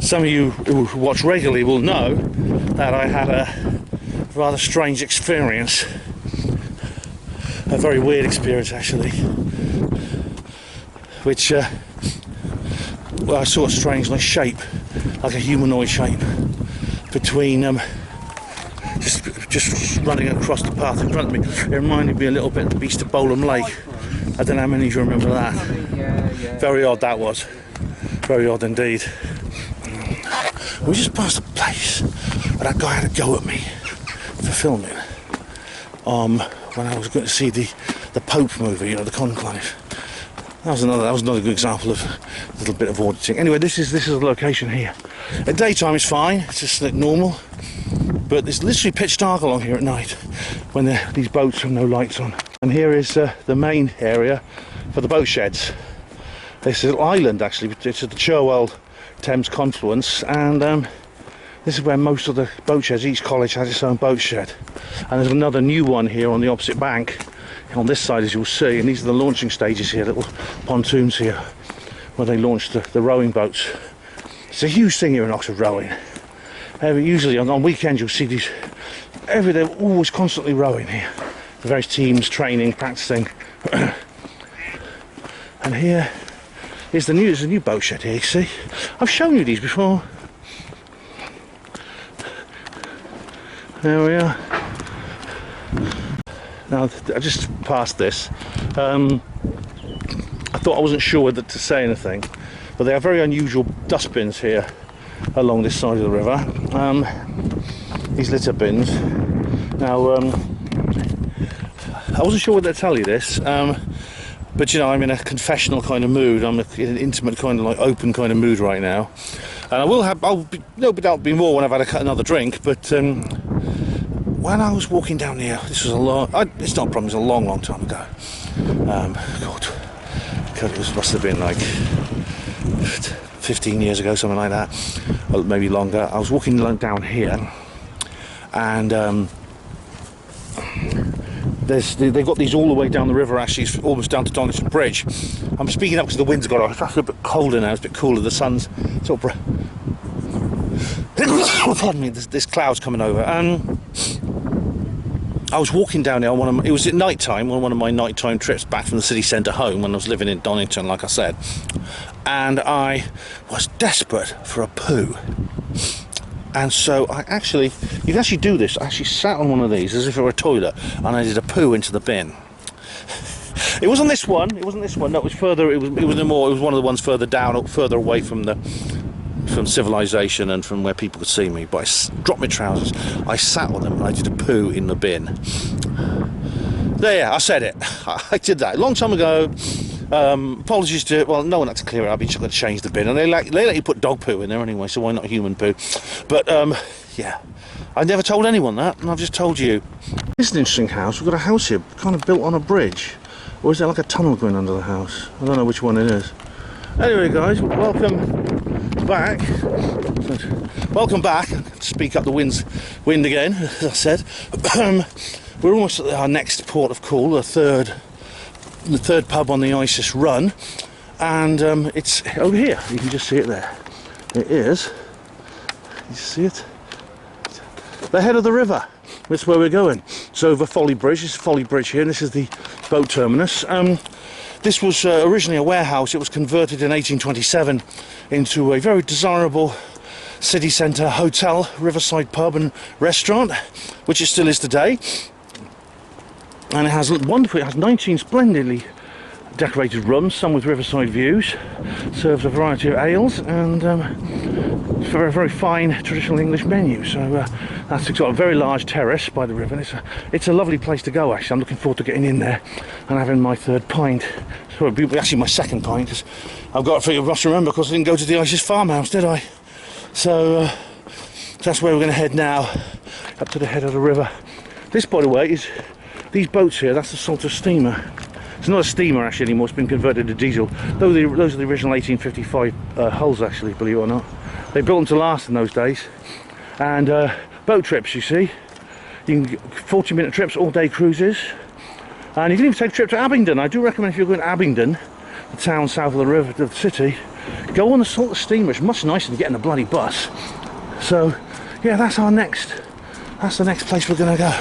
Some of you who watch regularly will know that I had a rather strange experience, a very weird experience actually, which well, I saw a strange like shape, like a humanoid shape, between just running across the path in front of me. It reminded me a little bit of the Beast of Bowlam Lake, I don't know how many of you remember that. Very odd that was. Very odd indeed. We just passed a place where that guy had a go at me for filming. When I was going to see the Pope movie, you know, the Conclave. That was another good example of a little bit of auditing. Anyway, this is the location here. At daytime it's fine, it's just like normal. But it's literally pitch dark along here at night when these boats have no lights on. And here is the main area for the boat sheds. This is an island actually, it's at the Cherwell Thames confluence, and this is where most of the boat sheds, each college has its own boat shed. And there's another new one here on the opposite bank, on this side as you'll see, and these are the launching stages here, little pontoons here, where they launch the rowing boats. It's a huge thing here in Oxford, rowing. Usually on weekends you'll see these, they're always constantly rowing here. The various teams training, practicing. And here is there's a new boat shed here, you see. I've shown you these before. There we are. Now, I just passed this. I thought I wasn't sure whether to say anything, but they are very unusual dustbins here along this side of the river. These litter bins. Now, I wasn't sure whether to tell you this, but you know, I'm in a confessional kind of mood. I'm in an intimate kind of like open kind of mood right now, and I'll be more when I've had another drink. But when I was walking down here, this was it's not a problem. It was a long time ago. God, it must have been like 15 years ago, something like that, or maybe longer. I was walking down here, and they've got these all the way down the river, actually, it's almost down to Donington Bridge. I'm speaking up because the wind's got off. It's actually a bit colder now, it's a bit cooler, the sun's sort of... Pardon me, there's clouds coming over. I was walking down there, it was at night time, on one of my nighttime trips back from the city centre home when I was living in Donington, like I said, and I was desperate for a poo. And so you can actually do this. I actually sat on one of these as if it were a toilet, and I did a poo into the bin. It wasn't this one. No, it was further. It was one of the ones further down, further away from civilization and from where people could see me. But I dropped my trousers. I sat on them and I did a poo in the bin. There, I said it. I did that a long time ago. Apologies to, well, no one had to clear it up. You just got to change the bin, and they let you put dog poo in there anyway, so why not human poo? But yeah, I never told anyone that, and I've just told you. This is an interesting house. We've got a house here, kind of built on a bridge, or is there like a tunnel going under the house? I don't know which one it is. Anyway, guys, welcome back. Welcome back. Speak up the wind again, as I said. We're almost at our next port of call, the third pub on the ISIS run, and it's over here. You can just see it there. It is. You see it? The head of the river. That's where we're going. It's over Folly Bridge. This is Folly Bridge here, and this is the boat terminus. This was originally a warehouse. It was converted in 1827 into a very desirable city centre hotel, riverside pub and restaurant, which it still is today. And it has 19 splendidly decorated rooms, some with riverside views, serves a variety of ales, and for a very fine traditional English menu. So that's got a very large terrace by the river, and it's a lovely place to go, actually. I'm looking forward to getting in there and having my third pint. So it'll be actually my second pint, because I've got to must remember, because I didn't go to the ISIS farmhouse, did I? So that's where we're going to head now, up to the head of the river. This, by the way, is... These boats here, that's the sort of steamer. It's not a steamer actually anymore, it's been converted to diesel. Those are the original 1855 hulls actually, believe it or not. They built them to last in those days. And boat trips, you see. You can get 40-minute trips, all-day cruises. And you can even take a trip to Abingdon. I do recommend if you're going to Abingdon, the town south of the river, the city, go on the sort of steamer. It's much nicer than getting a bloody bus. So, yeah, that's the next place we're going to go.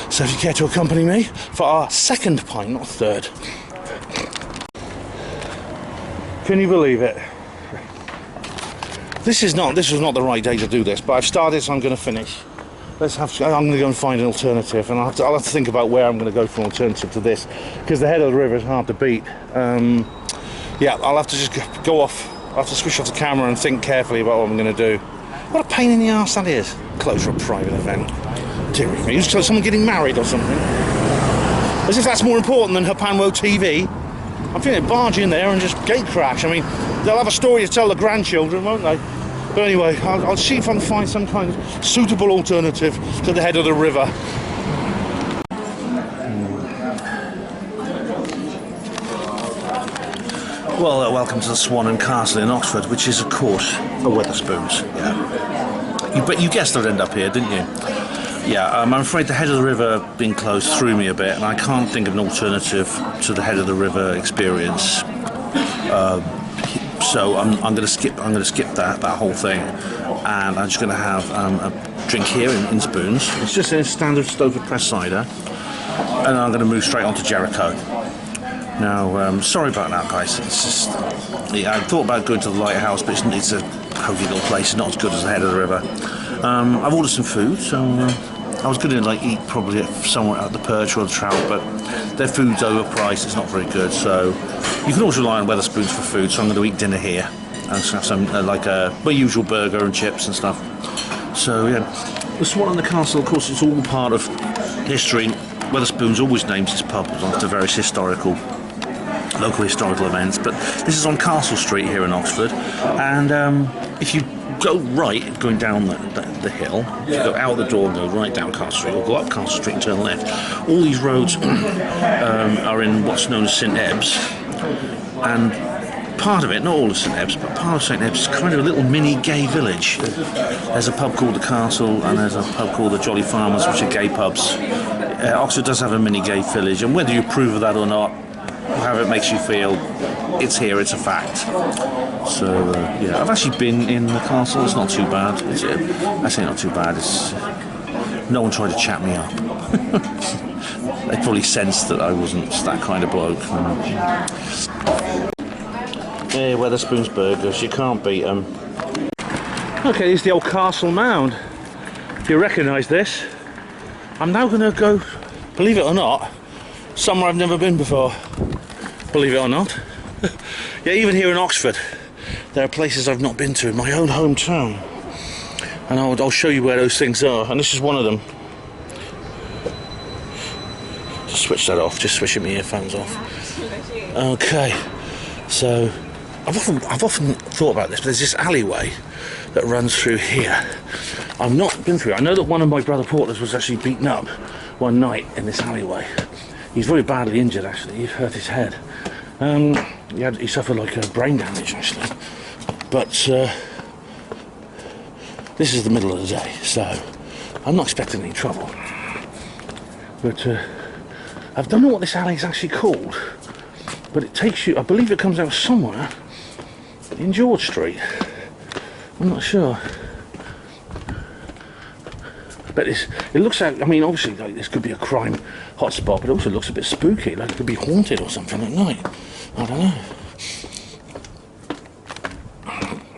So if you care to accompany me for our second pint, not third. Can you believe it? This was not the right day to do this, but I've started, so I'm going to finish. I'm going to go and find an alternative, and I'll have to think about where I'm going to go for an alternative to this, because the head of the river is hard to beat. Yeah, I'll have to just go off. I'll have to switch off the camera and think carefully about what I'm going to do. What a pain in the arse that is. Close for a private event. Dear me, is someone getting married or something? As if that's more important than Hapanwo TV. I'm feeling barge in there and just gate crash. I mean, they'll have a story to tell the grandchildren, won't they? But anyway, I'll see if I can find some kind of suitable alternative to the head of the river. Well, welcome to the Swan and Castle in Oxford, which is, of course, a Wetherspoons. Yeah. You guessed I'd end up here, didn't you? Yeah, I'm afraid the head of the river being closed threw me a bit, and I can't think of an alternative to the head of the river experience. So I'm going to skip that whole thing, and I'm just going to have a drink here in Spoons. It's just a standard Stowford press cider, and I'm going to move straight on to Jericho. Now, sorry about that, guys. It's just, yeah, I thought about going to the lighthouse, but it's a hokey little place. It's not as good as the head of the river. I've ordered some food, so I was going to eat probably somewhere at the Perch or the Trout, but their food's overpriced. It's not very good, so you can always rely on Wetherspoons for food. So I'm going to eat dinner here and have some my usual burger and chips and stuff. So yeah, the Swan and the Castle, of course, it's all part of history. Wetherspoons always names its pub after various local historical events, but this is on Castle Street here in Oxford, and if you go right, going down the hill, if you go out the door and go right down Castle Street, or go up Castle Street and turn left, all these roads are in what's known as St Ebbs, and part of it, not all of St Ebbs, but part of St Ebbs is kind of a little mini gay village. There's a pub called the Castle, and there's a pub called the Jolly Farmers, which are gay pubs. Oxford does have a mini gay village, and whether you approve of that or not, however it makes you feel, it's here, it's a fact. So yeah, I've actually been in the castle. It's not too bad. I say not too bad. It's no one tried to chat me up. They probably sensed that I wasn't that kind of bloke. Hey, Wetherspoons burgers, you can't beat them. Okay, here's the old castle mound. If you recognise this, I'm now going to go, believe it or not, somewhere I've never been before. Believe it or not. Yeah, even here in Oxford, there are places I've not been to in my own hometown. And I'll show you where those things are, and this is one of them. Just switch that off, just switching my earphones off. Okay, so I've often thought about this, but there's this alleyway that runs through here. I've not been through it. I know that one of my brother porters was actually beaten up one night in this alleyway. He's very badly injured, actually. He hurt his head. He suffered brain damage, actually. But this is the middle of the day, so I'm not expecting any trouble. But I don't know what this alley is actually called, but it takes you, I believe it comes out somewhere in George Street. I'm not sure. But it looks like, I mean, obviously, this could be a crime hotspot, but it also looks a bit spooky, like it could be haunted or something at night. I don't know.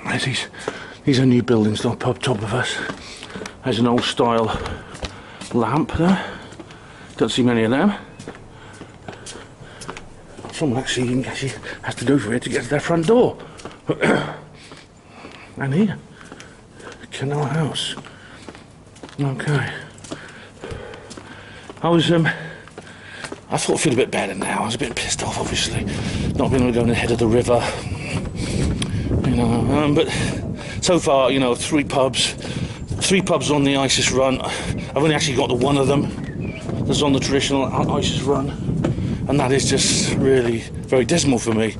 There's these are new buildings up top of us. There's an old style lamp there. Don't see many of them. Someone actually has to go for it to get to their front door. And here, Canal House. Okay. I thought I'd feel a bit better now. I was a bit pissed off, obviously, not being able to go in the head of the river. But so far, three pubs on the ISIS run. I've only actually got to one of them that's on the traditional ISIS run, and that is just really very dismal for me.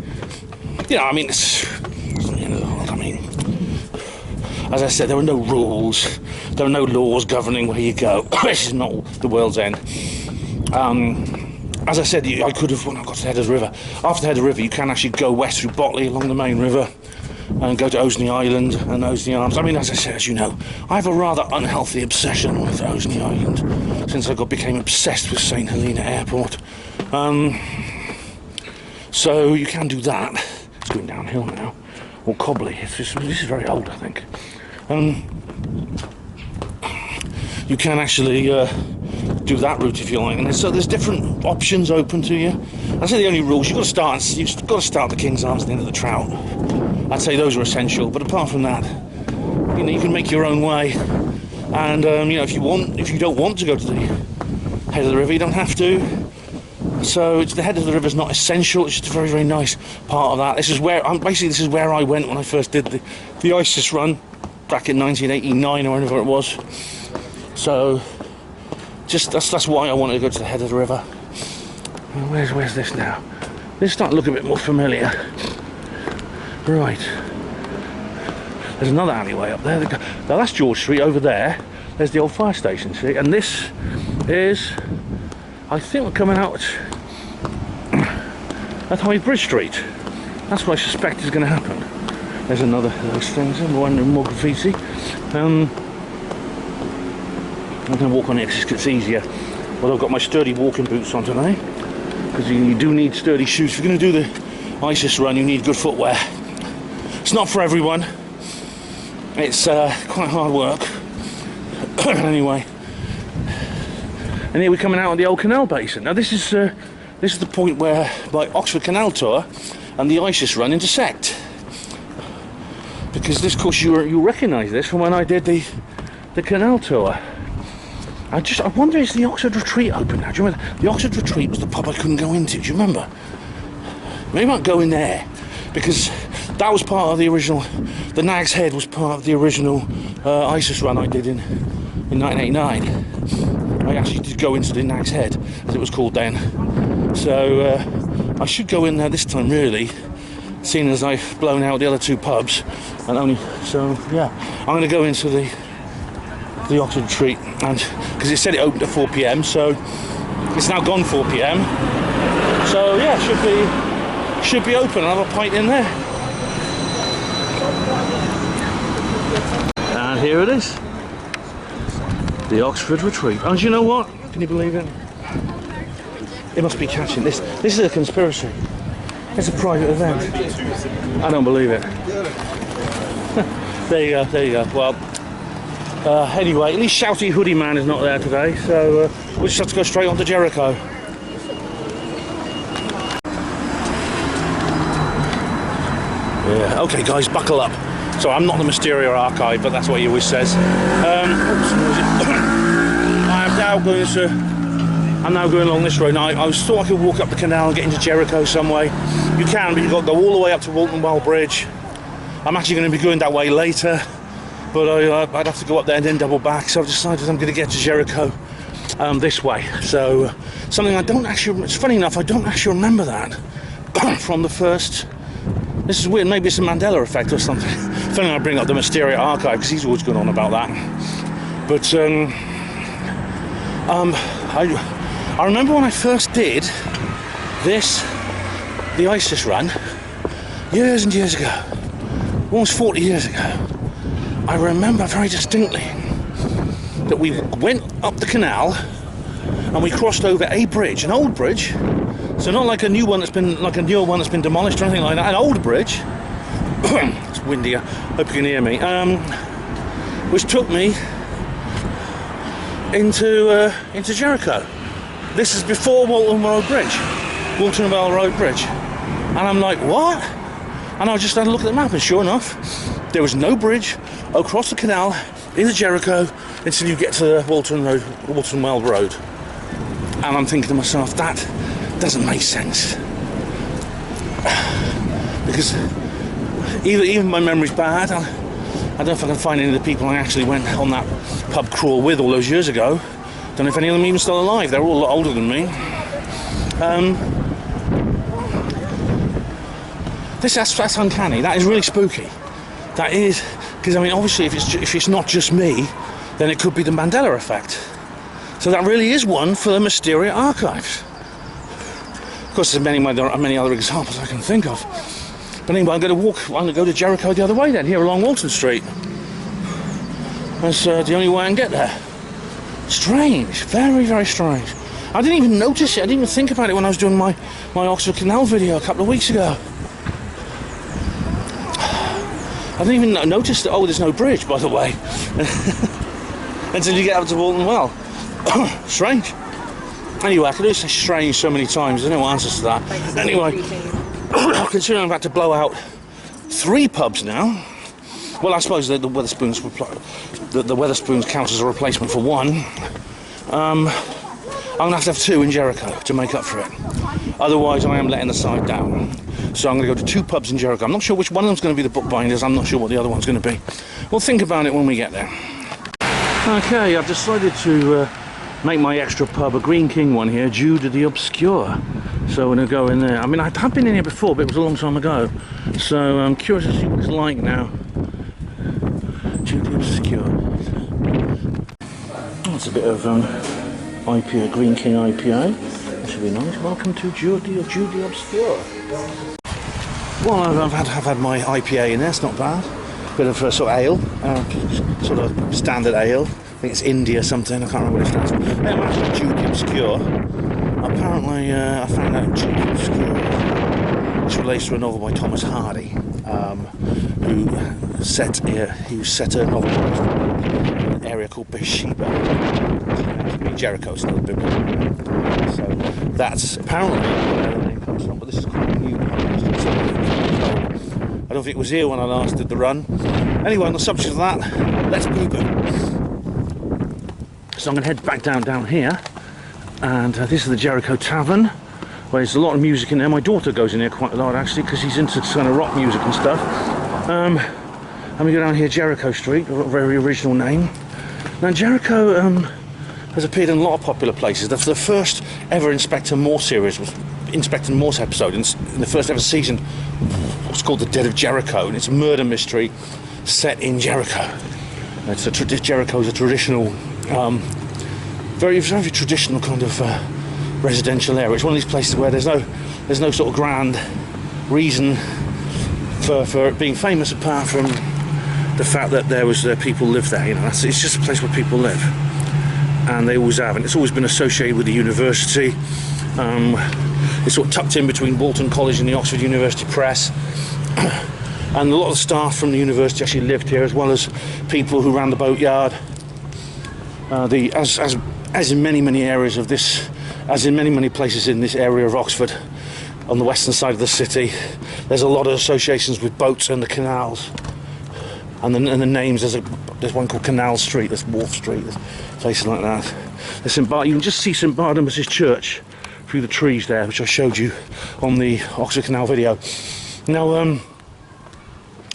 It's as I said, there are no rules, there are no laws governing where you go. This is not the world's end. As I said, I could have, when I got to the head of the river, after the head of the river, you can actually go west through Botley along the main river and go to Osney Island and Osney Arms. I mean, as I said, as you know, I have a rather unhealthy obsession with Osney Island since I became obsessed with St Helena Airport. So you can do that. It's going downhill now. Or Cobley. This is very old, I think. you can actually do that route if you like. And so there's different options open to you. I'd say the only rules, you've got to start the King's Arms at the end of the Trout. I'd say those are essential, but apart from that, you know, you can make your own way. And you know, if you don't want to go to the head of the river, you don't have to. So the head of the river is not essential. It's just a very, very nice part of that. This is where I went when I first did the ISIS run back in 1989 or whenever it was. So that's why I wanted to go to the head of the river. Where's this now? This is starting to look a bit more familiar. Right. There's another alleyway up there. Now that's George Street over there. There's the old fire station, see? And this is, I think we're coming out at High Bridge Street. That's what I suspect is going to happen. There's another of those things. I'm wondering more graffiti. I'm going to walk on it because it's easier. Well, I've got my sturdy walking boots on today, because you do need sturdy shoes. If you're going to do the ISIS run, you need good footwear. It's not for everyone. It's quite hard work. Anyway, and here we're coming out on the old canal basin. Now this is the point where my Oxford Canal tour and the ISIS run intersect, because this, of course, you recognise this from when I did the canal tour. I wonder, is the Oxford Retreat open now? Do you remember? The Oxford Retreat was the pub I couldn't go into. Do you remember? Maybe I might go in there, because that was part of the original. The Nag's Head was part of the original ISIS run I did in 1989. I actually did go into the Nag's Head, as it was called then. So I should go in there this time, really, seeing as I've blown out the other two pubs, and only so yeah. I'm going to go into the Oxford Retreat, and because it said it opened at 4 p.m, so it's now gone 4 p.m. So yeah, should be open. I'll have a pint in there. And here it is, the Oxford Retreat. And do you know what? Can you believe it? It must be catching. This is a conspiracy. It's a private event. I don't believe it. There you go. Well, anyway, at least Shouty Hoodie Man is not there today, so we'll just have to go straight on to Jericho. Yeah, okay guys, buckle up. So I'm not the Mysteria Archive, but that's what he always says. I'm now going along this road. Now, I thought I could walk up the canal and get into Jericho some way. You can, but you've got to go all the way up to Walton Well Bridge. I'm actually going to be going that way later, but I'd have to go up there and then double back, so I've decided I'm going to get to Jericho this way. So something I don't actually, it's funny enough, I don't actually remember that from the first. This is weird, maybe it's a Mandela effect or something. Funny I bring up the Mysteria Archive, because he's always going on about that. But I remember when I first did the ISIS run, years and years ago, almost 40 years ago, I remember very distinctly that we went up the canal and we crossed over a bridge, an old bridge, so not like a new one that's been, like a newer one that's been demolished or anything like that, an old bridge. It's windy, I hope you can hear me, which took me into Jericho. This is before Walton Well Road Bridge. And I'm like, what? And I just had a look at the map, and sure enough, there was no bridge across the canal into Jericho until you get to Walton Well Road. And I'm thinking to myself, that doesn't make sense. Because even my memory's bad. I don't know if I can find any of the people I actually went on that pub crawl with all those years ago. Don't know if any of them are even still alive. They're all a lot older than me. That's uncanny. That is really spooky. That is, because I mean, obviously, if it's not just me, then it could be the Mandela effect. So that really is one for the Mysteria Archives. Of course, there's many other examples I can think of. But anyway, I'm going to go to Jericho the other way then, here along Walton Street. That's the only way I can get there. Strange, very, very strange. I didn't even notice it, I didn't even think about it when I was doing my Oxford Canal video a couple of weeks ago. I didn't even notice that, oh, there's no bridge, by the way. until you get up to Walton Well. Strange. Anyway, I can only say strange so many times. There's no answers to that. Anyway, considering I've had to blow out 3 pubs now. Well, I suppose the Wetherspoons the Wetherspoons count as a replacement for one. I'm going to have 2 in Jericho to make up for it. Otherwise, I am letting the side down. So I'm going to go to 2 pubs in Jericho. I'm not sure which one of them's going to be the Bookbinders. I'm not sure what the other one's going to be. We'll think about it when we get there. Okay, I've decided to make my extra pub a Green King one here, Jude the Obscure. So we're going to go in there. I mean, I have been in here before, but it was a long time ago. So I'm curious to see what it's like now. Jude the Obscure. That's a bit of IPA, Green King IPA. That should be nice. Welcome to Jude the Obscure. Well, I've had my IPA in there. It's not bad. Bit of sort of ale, sort of standard ale. I think it's India something. I can't remember what it stands for. I'm actually Jude the Obscure. Apparently, I found out Jude the Obscure, which relates to a novel by Thomas Hardy, who set a novel in an area called Beersheba. Jericho, it's not biblical. So that's apparently where the name comes from, but this is quite a new one. I don't think it was here when I last did the run. Anyway, on the subject of that, let's boo-boo. So I'm going to head back down here, and this is the Jericho Tavern, where there's a lot of music in there. My daughter goes in there quite a lot, actually, because she's into kind of rock music and stuff. And we go down here, Jericho Street, a very original name. Now, Jericho has appeared in a lot of popular places. The first ever Inspector Morse series was Inspector Morse episode in the first ever season. It's called The Dead of Jericho, and it's a murder mystery set in Jericho. Jericho's a traditional, very traditional kind of residential area. It's one of these places where there's no sort of grand reason for it being famous apart from the fact that people live there. You know, it's just a place where people live, and they always have, and it's always been associated with the university. It's sort of tucked in between Walton College and the Oxford University Press. And a lot of the staff from the university actually lived here, as well as people who ran the boatyard. As in many areas of this, as in many places in this area of Oxford, on the western side of the city, there's a lot of associations with boats and the canals, and the names. There's one called Canal Street, there's Wharf Street, there's places like that. There's you can just see St Barnabas' Church through the trees there, which I showed you on the Oxford Canal video. Now,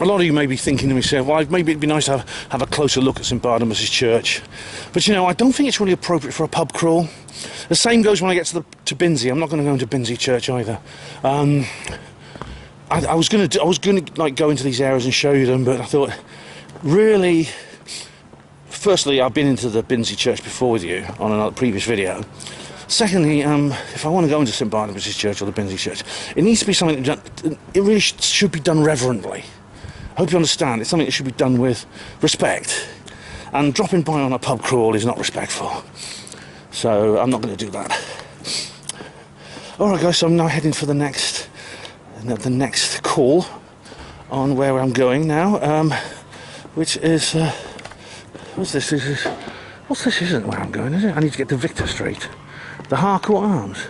a lot of you may be thinking to yourself, well, maybe it'd be nice to have a closer look at St Barnabas' Church. But, you know, I don't think it's really appropriate for a pub crawl. The same goes when I get to Binsey. I'm not going to go into Binsey Church either. I was going to like go into these areas and show you them, but I thought, really, firstly, I've been into the Binsey Church before with you on another previous video. Secondly, if I want to go into St Barnabas' Church or the Binsey Church, it needs to be something that it really should be done reverently. I hope you understand. It's something that should be done with respect. And dropping by on a pub crawl is not respectful. So I'm not going to do that. Alright guys, so I'm now heading for the next call on where I'm going now. Which is what's this? This isn't where I'm going, is it? I need to get to Victor Street. The Harcourt Arms.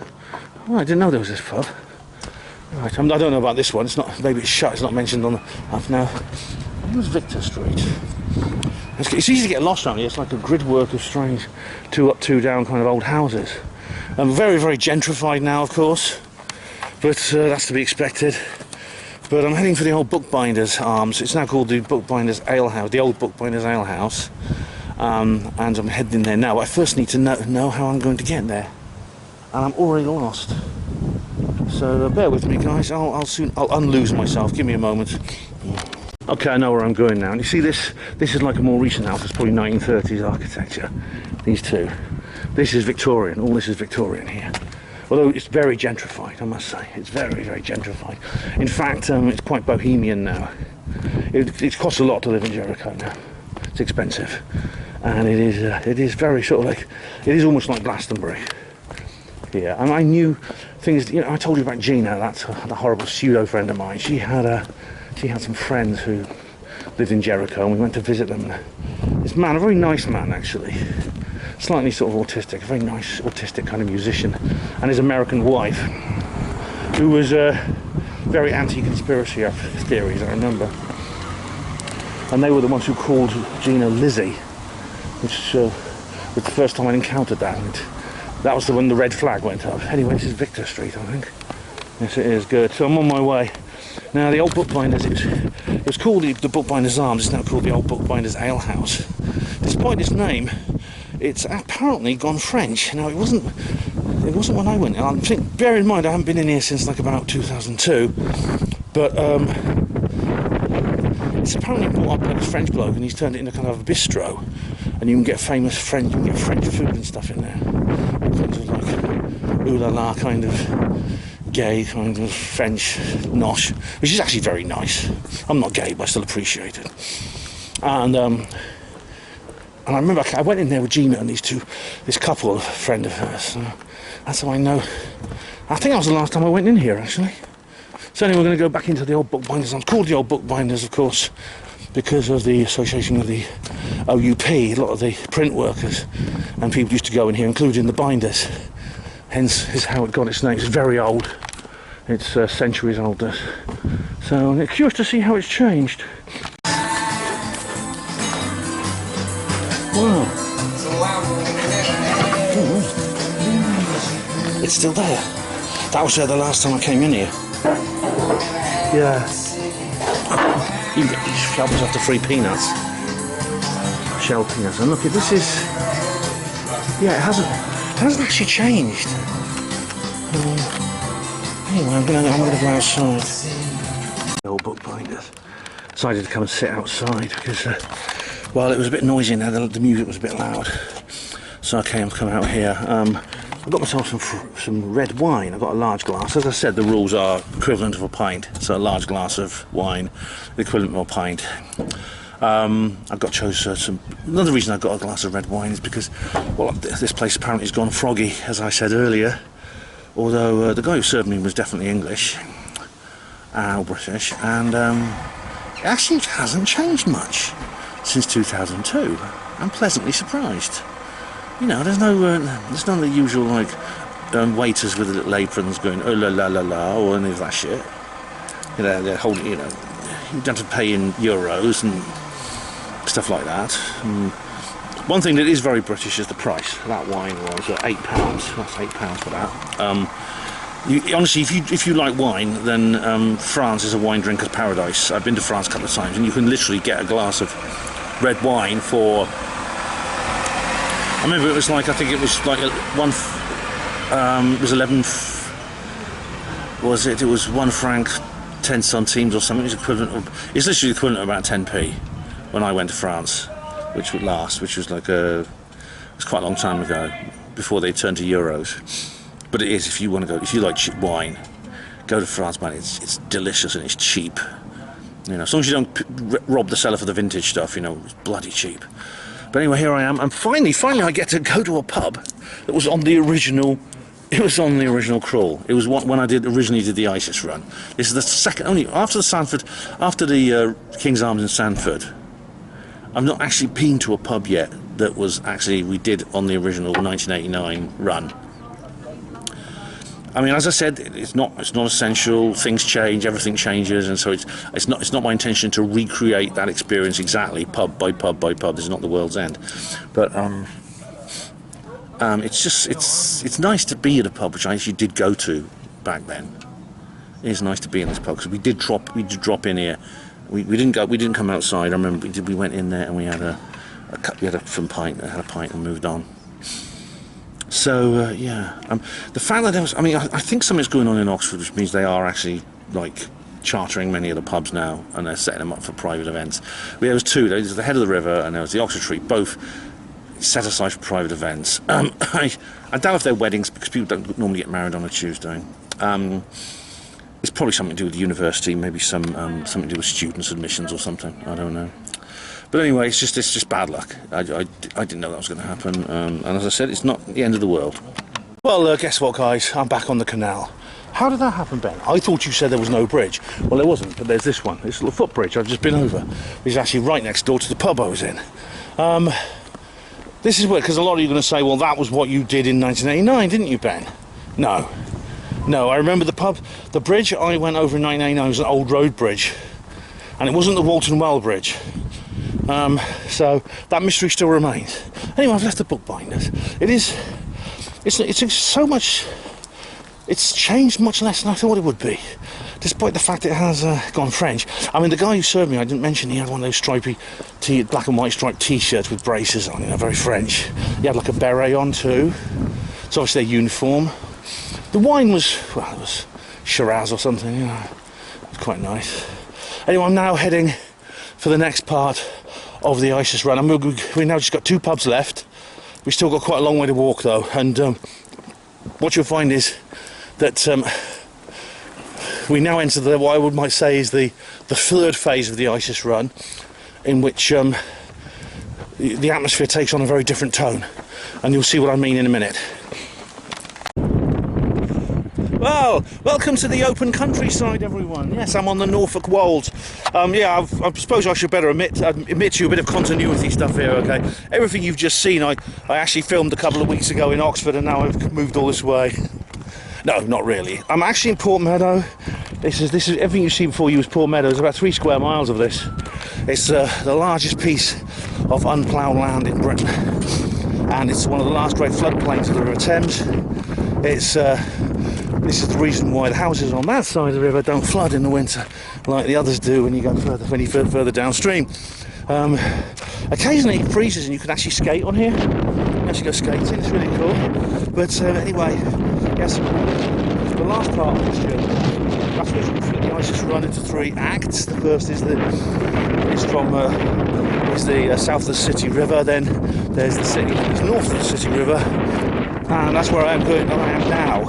Oh, I didn't know there was this pub. Right, I don't know about this one. It's not. Maybe it's shut. It's not mentioned on the app now. Where's Victor Street? It's easy to get lost around here. It's like a gridwork of strange 2 up, 2 down kind of old houses. Very gentrified now, of course. But that's to be expected. But I'm heading for the old Bookbinders Arms. It's now called the Bookbinders Ale House, the old Bookbinders Ale House. And I'm heading there now. But I first need to know how I'm going to get there. And I'm already lost. So bear with me, guys. I'll unlose myself. Give me a moment. Okay, I know where I'm going now. And you see this is like a more recent house. It's probably 1930s architecture. These two. This is Victorian. All this is Victorian here. Although it's very gentrified, I must say. It's very gentrified. In fact, it's quite bohemian now. It costs a lot to live in Jericho now. It's expensive. And it is very sort of like, it is almost like Glastonbury. Yeah, and I knew things, you know, I told you about Gina, that's the horrible pseudo friend of mine. She had some friends who lived in Jericho, and we went to visit them. This man, a very nice man actually, slightly sort of autistic, a very nice autistic kind of musician, and his American wife, who was very anti-conspiracy theories, I remember. And they were the ones who called Gina Lizzie, which was the first time I encountered that. And that was the when the red flag went up. Anyway, this is Victor Street, I think. Yes, it is. Good. So I'm on my way. Now, the old bookbinders, it was called the Bookbinders Arms, it's now called the Old Bookbinders Ale House. Despite its name, it's apparently gone French. Now, it wasn't when I went in. I think, bear in mind, I haven't been in here since like about 2002, but it's apparently brought up by this French bloke, and he's turned it into kind of a bistro, and you can get French food and stuff in there. All kinds of like ooh la la kind of gay kind of French nosh, which is actually very nice. I'm not gay, but I still appreciate it. And I remember I went in there with Gina and this couple, a friend of hers. So that's how I know. I think that was the last time I went in here, actually. So anyway, we're going to go back into the Old Bookbinders. I'm called the Old Bookbinders, of course, because of the association with the OUP. A lot of the print workers and people used to go in here, including the binders. Hence is how it got its name. It's very old. It's centuries older. So I'm curious to see how it's changed. Wow. It's still there. That was there the last time I came in here. Yeah. You can get these shovels after free peanuts. Shell peanuts. And look, this is... Yeah, it hasn't actually changed. Anyway, I'm gonna go outside. The old bookbinders decided to come and sit outside because, well, it was a bit noisy in there. The music was a bit loud. So okay, I'm coming out here. I got myself some red wine. I got a large glass. As I said, the rules are equivalent of a pint. So a large glass of wine, the equivalent of a pint. I chose some. Another reason I got a glass of red wine is because, well, this place apparently has gone froggy, as I said earlier. Although the guy who served me was definitely English or British, and it actually hasn't changed much since 2002. I'm pleasantly surprised. You know, there's none of the usual like waiters with the little aprons going oh la la la la or any of that shit. You know, they're holding. You know, you don't have to pay in euros and stuff like that. One thing that is very British is the price. That wine was £8. That's £8 for that. Honestly, if you like wine, then France is a wine drinker's paradise. I've been to France a couple of times, and you can literally get a glass of red wine for. I remember it was like, I think it was like it was 11. Was it? It was 1 franc, 10 centimes or something. It was equivalent of. It's literally equivalent of about 10p when I went to France, which was like it was quite a long time ago, before they turned to euros. But it is, if you want to go, if you like cheap wine, go to France, man. It's delicious and it's cheap. You know, as long as you don't rob the seller for the vintage stuff, you know, it's bloody cheap. But anyway, here I am, and finally I get to go to a pub that was on the original. It was on the original crawl. It was when I originally did the ISIS run. This is the second, only after the King's Arms in Sanford. I've not actually been to a pub yet that was actually we did on the original 1989 run. I mean, as I said, it's not essential. Things change, everything changes, and so it's not my intention to recreate that experience exactly, pub by pub by pub. This is not the world's end, but it's nice to be at a pub, which I actually did go to back then. It is nice to be in this pub because we did drop in here. We didn't come outside. I remember we went in there and we had a pint and moved on. So yeah, the fact that I think something's going on in Oxford, which means they are actually like chartering many of the pubs now, and they're setting them up for private events. There was two. There was the Head of the River and there was the Oxford Tree, both set aside for private events. I doubt if they're weddings because people don't normally get married on a Tuesday. It's probably something to do with the university, maybe something to do with students' admissions or something. I don't know. But anyway, it's just bad luck. I didn't know that was going to happen, and as I said, it's not the end of the world. Well, guess what, guys? I'm back on the canal. How did that happen, Ben? I thought you said there was no bridge. Well, there wasn't, but there's this one. This little footbridge I've just been over. It's actually right next door to the pub I was in. This is where, because a lot of you are going to say, well, that was what you did in 1989, didn't you, Ben? No. No, I remember the bridge I went over in 1989 was an old road bridge. And it wasn't the Walton Well Bridge. So that mystery still remains. Anyway, I've left the bookbinders. It's so much... It's changed much less than I thought it would be, despite the fact it has gone French. I mean, the guy who served me, I didn't mention, he had one of those stripy, black and white striped T-shirts with braces on, very French. He had like a beret on too. It's obviously their uniform. The wine was, well, it was Shiraz or something, It was quite nice. Anyway, I'm now heading for the next part of the ISIS run. We've now just got 2 pubs left. We've still got quite a long way to walk though, and what you'll find is that we now enter what I might say is the 3rd phase of the ISIS run, in which the atmosphere takes on a very different tone, and you'll see what I mean in a minute. Well, welcome to the open countryside, everyone. Yes, I'm on the Norfolk Wolds. I suppose I should better admit to you a bit of continuity stuff here, okay? Everything you've just seen, I actually filmed a couple of weeks ago in Oxford, and now I've moved all this way. No, not really. I'm actually in Port Meadow. This is everything you see before you was Port Meadow. There's about 3 square miles of this. It's the largest piece of unploughed land in Britain, and it's one of the last great floodplains of the River Thames. This is the reason why the houses on that side of the river don't flood in the winter like the others do when you go further downstream. Occasionally it freezes and you can actually skate on here. You can actually go skating. It's really cool. But anyway, yes, the last part of this journey, that's where we split the ISIS run into 3 acts. The first is the south of the City River. Then there's the city that's north of the City River, and that's where I am now.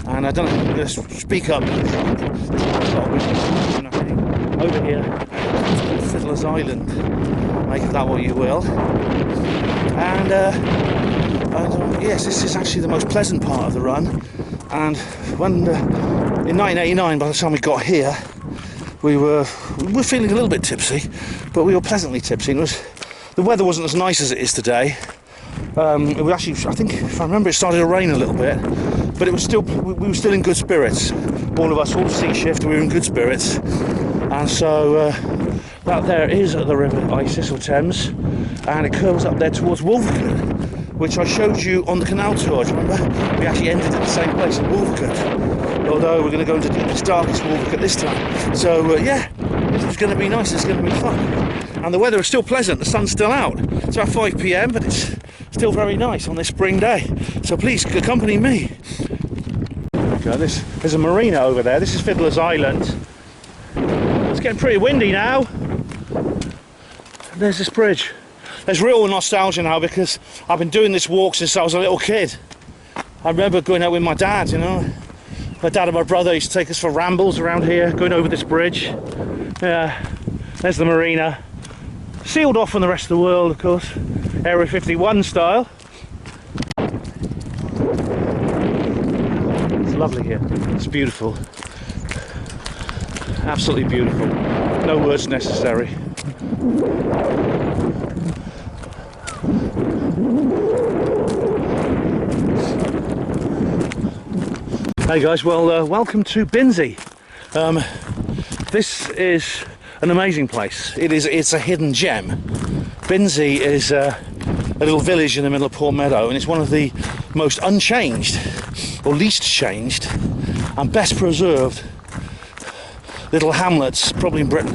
And I don't know, I'm going to speak up because there's a lot of wind over here. It's called Fiddler's Island. Make of that what you will. And yes, this is actually the most pleasant part of the run. And when in 1989, by the time we got here, we were feeling a little bit tipsy, but we were pleasantly tipsy. The weather wasn't as nice as it is today. It was actually, I think, if I remember, it started to rain a little bit, but it was still, we were still in good spirits. All of us, all C shift, we were in good spirits. And so that there is the River Isis or Thames, and it curls up there towards Wolvercote, which I showed you on the canal tour. Do you remember? We actually ended at the same place in Wolvercote, although we're going to go into deepest, darkest Wolvercote this time. So yeah, this is going to be nice. It's going to be fun, and the weather is still pleasant. The sun's still out. It's about 5 p.m, but it's still very nice on this spring day. So please accompany me. Okay, there's a marina over there. This is Fiddler's Island. It's getting pretty windy now. There's this bridge. There's real nostalgia now because I've been doing this walk since I was a little kid. I remember going out with my dad, My dad and my brother used to take us for rambles around here, going over this bridge. Yeah, there's the marina. Sealed off from the rest of the world, of course. Area 51 style. It's lovely here. It's beautiful. Absolutely beautiful. No words necessary. Hey guys, well, welcome to Binsey. This is an amazing place. It's a hidden gem. Binsey is a little village in the middle of Port Meadow, and it's one of the most unchanged, or least changed, and best preserved little hamlets probably in Britain.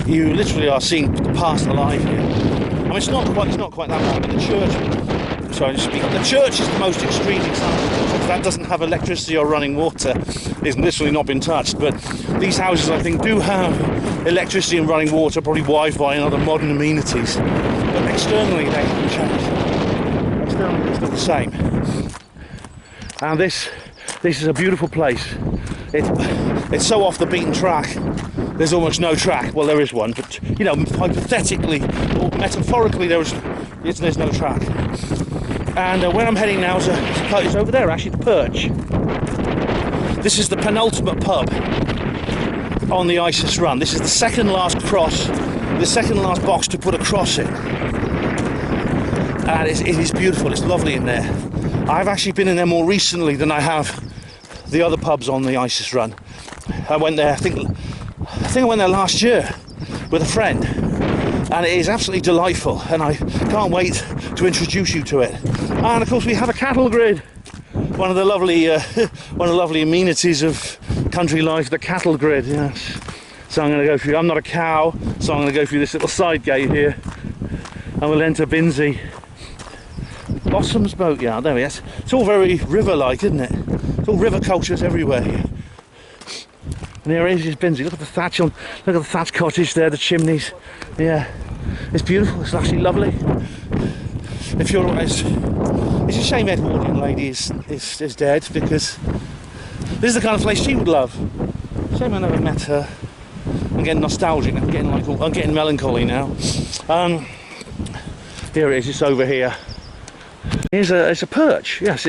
You literally are seeing the past alive here. I mean, it's not quite that bad, but the church is the most extreme example. That doesn't have electricity or running water. It's literally not been touched, but these houses, I think, do have electricity and running water, probably Wi-Fi and other modern amenities, but externally they haven't changed. Externally they're still the same. And this is a beautiful place. It's so off the beaten track. There's almost no track. Well, there is one, but hypothetically or metaphorically, there's no track. And where I'm heading now is over there, actually, the Perch. This is the penultimate pub on the ISIS run. This is the second last cross, the second last box to put a cross in. And it is beautiful, it's lovely in there. I've actually been in there more recently than I have the other pubs on the ISIS run. I went there, I think I went there last year with a friend, and it is absolutely delightful, and I can't wait to introduce you to it. And of course we have a cattle grid, one of the lovely amenities of country life, the cattle grid. Yes. So I'm going to go through. I'm not a cow, so I'm going to go through this little side gate here, and we'll enter Binsey. Blossom's Boatyard. There we are. It's all very river-like, isn't it? It's all river cultures everywhere here. And here is Binsey. Look at the thatch on. Look at the thatch cottage there. The chimneys. Yeah, it's beautiful. It's actually lovely. If you're, it's a shame Edwardian lady is dead, because this is the kind of place she would love. Shame I never met her. I'm getting nostalgic. I'm getting melancholy now. Here it is. It's over here. It's a perch. Yes,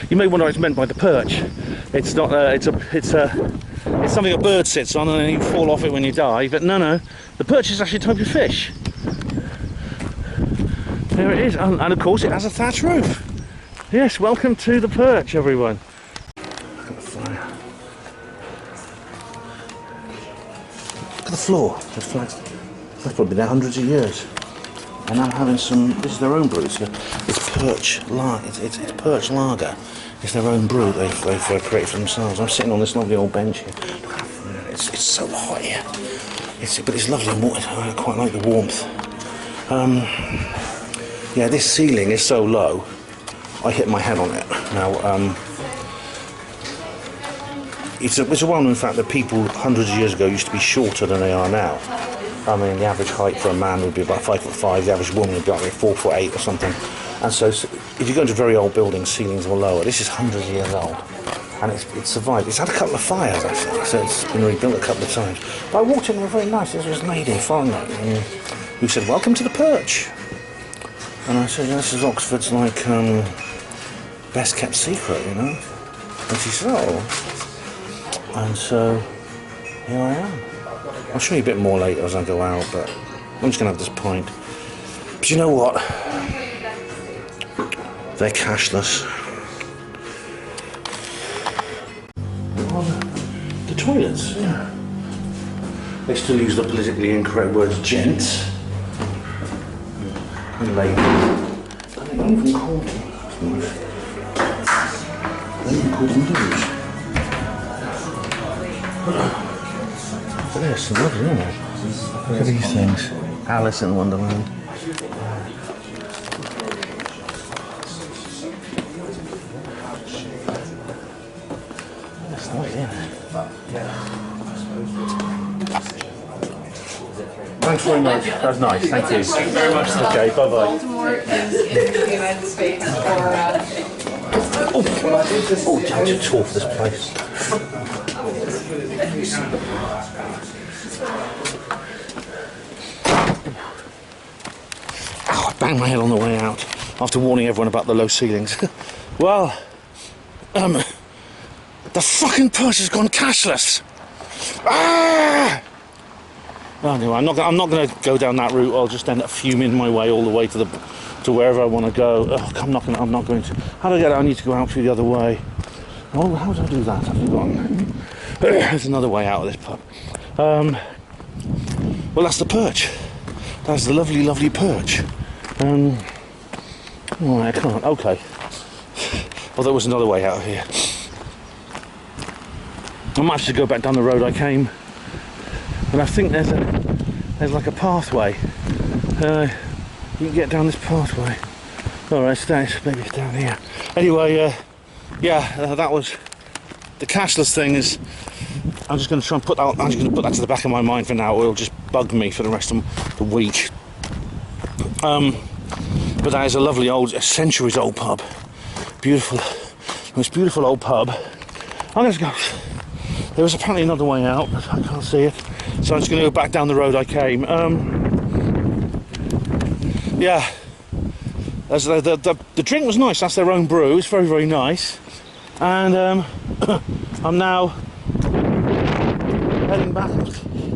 you may wonder what it's meant by the perch. It's not. It's something a bird sits on and then you fall off it when you die. But no, the perch is actually a type of fish. There it is, and of course it has a thatch roof. Yes, welcome to the Perch, everyone. Look at the fire. Look at the floor. The flag's probably been there hundreds of years. And I'm having some. This is their own brew. It's Perch lager. It's Perch lager. It's their own brew they've created for themselves. I'm sitting on this lovely old bench here. It's so hot here. But it's lovely and warm. I quite like the warmth. Yeah, this ceiling is so low, I hit my head on it. Now, it's a well-known fact that people hundreds of years ago used to be shorter than they are now. I mean, the average height for a man would be about 5'5", the average woman would be like 4'8" or something. And so if you go into very old buildings, ceilings were lower. This is hundreds of years old, and it's survived. It's had a couple of fires, actually, so it's been rebuilt a couple of times. But I walked in there very nice. There was a lady, a foreigner, who said, "Welcome to the Perch." And I said, "This is Oxford's best kept secret, you know." And she said, "Oh." And so here I am. I'll show you a bit more later as I go out, but I'm just gonna have this pint. But you know what? They're cashless. Oh, the toilets, yeah. They still use the politically incorrect words gents and ladies. They even call them. They even call them dudes. Look at this, lovely, isn't it? Look at these things. Alice in Wonderland. That's nice, isn't it? Thanks very much. That's nice. Thank you. Thank you very much. Okay, bye-bye. Baltimore is the United States for Oh, damn, it's tall for this place. Oh, I banged my head on the way out after warning everyone about the low ceilings. Well, the fucking Perch has gone cashless. Ah! Oh, anyway, I'm not going to go down that route. I'll just end up fuming my way all the way to wherever I want to go. Oh, I'm not going to. How do I get out? I need to go out through the other way. Oh, how do I do that? I've forgotten. There's another way out of this pub. Well, that's the Perch. That's the lovely, lovely Perch. Oh, I can't. Okay. Well, there was another way out of here. I might have to go back down the road I came. And I think there's like a pathway. You can get down this pathway. Alright, so maybe it's down here. Anyway, that was the cashless thing. Is I'm just going to try and put that to the back of my mind for now, or it'll just bug me for the rest of the week. But that is a lovely a centuries old pub. Beautiful, most beautiful old pub. I'm going to go. There was apparently another way out, but I can't see it. So I'm just going to go back down the road I came. Yeah, As the drink was nice. That's their own brew. It's very, very nice. And I'm now heading back.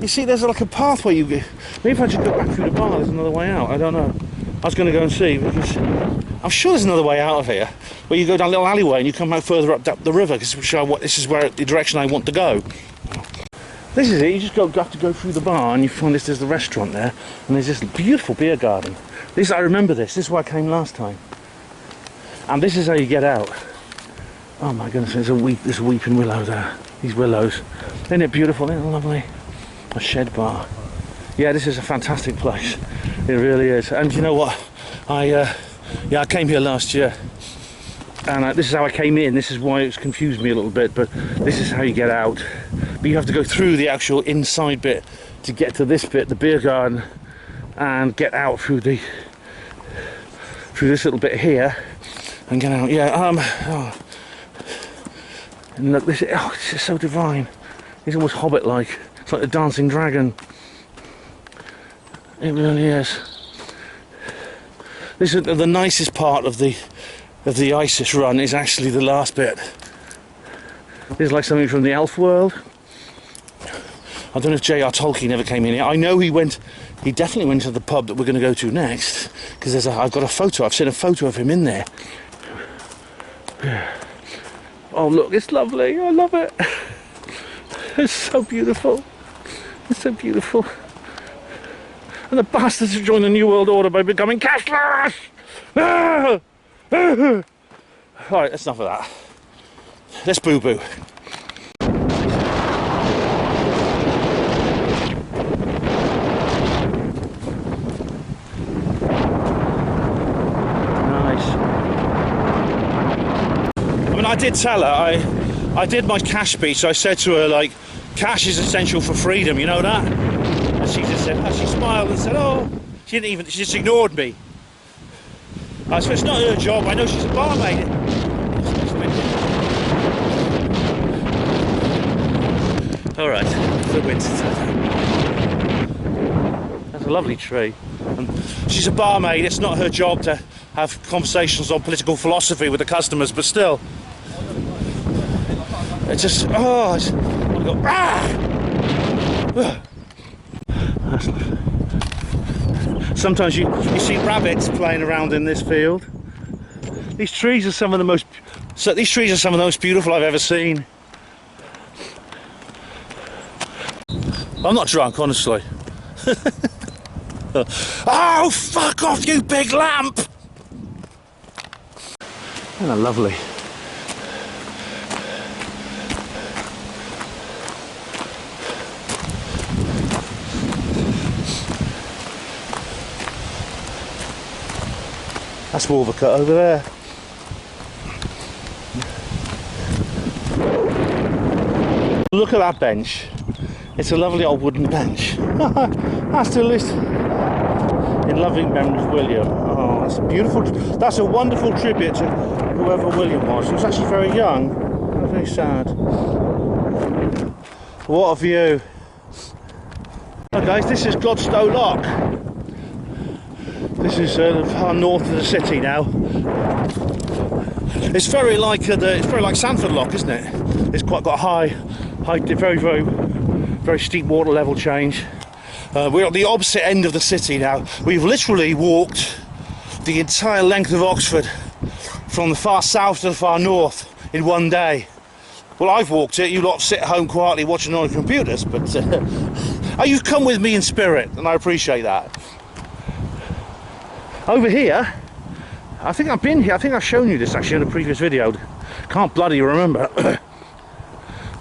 You see, there's like a pathway you get. Maybe if I just go back through the bar, there's another way out. I don't know. I was going to go and see, because I'm sure there's another way out of here, where you go down a little alleyway and you come out further up the river, because this is where the direction I want to go. This is it. You just have to go through the bar and you find there's the restaurant there, and there's this beautiful beer garden. I remember this. This is where I came last time. And this is how you get out. Oh my goodness, there's a weeping willow there. These willows. Isn't it beautiful? Isn't it lovely? A shed bar. Yeah, this is a fantastic place. It really is. And you know what? I came here last year. And this is how I came in. This is why it's confused me a little bit. But this is how you get out. But you have to go through the actual inside bit to get to this bit, the beer garden, and get out through this little bit here and get out. Yeah. And look, this is so divine. It's almost Hobbit-like. It's like the dancing dragon. It really is. This is the nicest part of the ISIS run. Is actually the last bit. This is like something from the elf world. I don't know if J.R. Tolkien ever came in here. I know he definitely went to the pub that we're going to go to next, because I've got a photo. I've seen a photo of him in there. Oh look, it's lovely. I love it. It's so beautiful. It's so beautiful. And the bastards have joined the New World Order by becoming cashless. Alright, that's enough of that. Let's boo-boo. I did tell her, I did my cash speech, so I said to her, like, cash is essential for freedom, you know that? And she just said, she smiled and said, oh, she just ignored me. I said, it's not her job, I know she's a barmaid. Alright, the winter. That's a lovely tree. And she's a barmaid, it's not her job to have conversations on political philosophy with the customers, but still. It's just, I just want to go, Sometimes you see rabbits playing around in this field. These trees are some of the most beautiful I've ever seen. I'm not drunk, honestly. Oh, fuck off, you big lamp! Isn't that lovely? That's Wolvercut over there. Look at that bench. It's a lovely old wooden bench. I still is in loving memory of William. Oh, that's a beautiful. That's a wonderful tribute to whoever William was. He was actually very young. Very sad. What a view. Well, guys, this is Godstow Lock. This is far north of the city now. It's very like Sanford Lock, isn't it? It's quite got a high, very, very, very steep water level change. We're at the opposite end of the city now. We've literally walked the entire length of Oxford, from the far south to the far north, in one day. Well, I've walked it. You lot sit at home quietly watching on your computers, but you've come with me in spirit, and I appreciate that. Over here, I think I've been here. I think I've shown you this actually in a previous video. Can't bloody remember.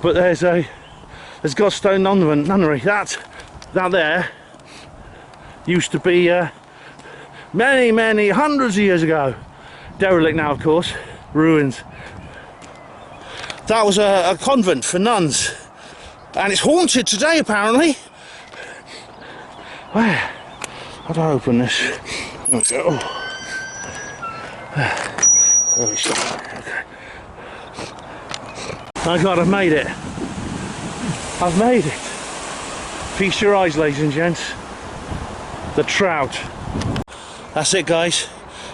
But there's Godstow Nunnery. That there used to be many hundreds of years ago. Derelict now, of course. Ruins. That was a convent for nuns, and it's haunted today apparently. Where? How do I open this? There we go. There we stop. Okay. My God, I've made it. I've made it. Feast your eyes, ladies and gents. The trout. That's it, guys.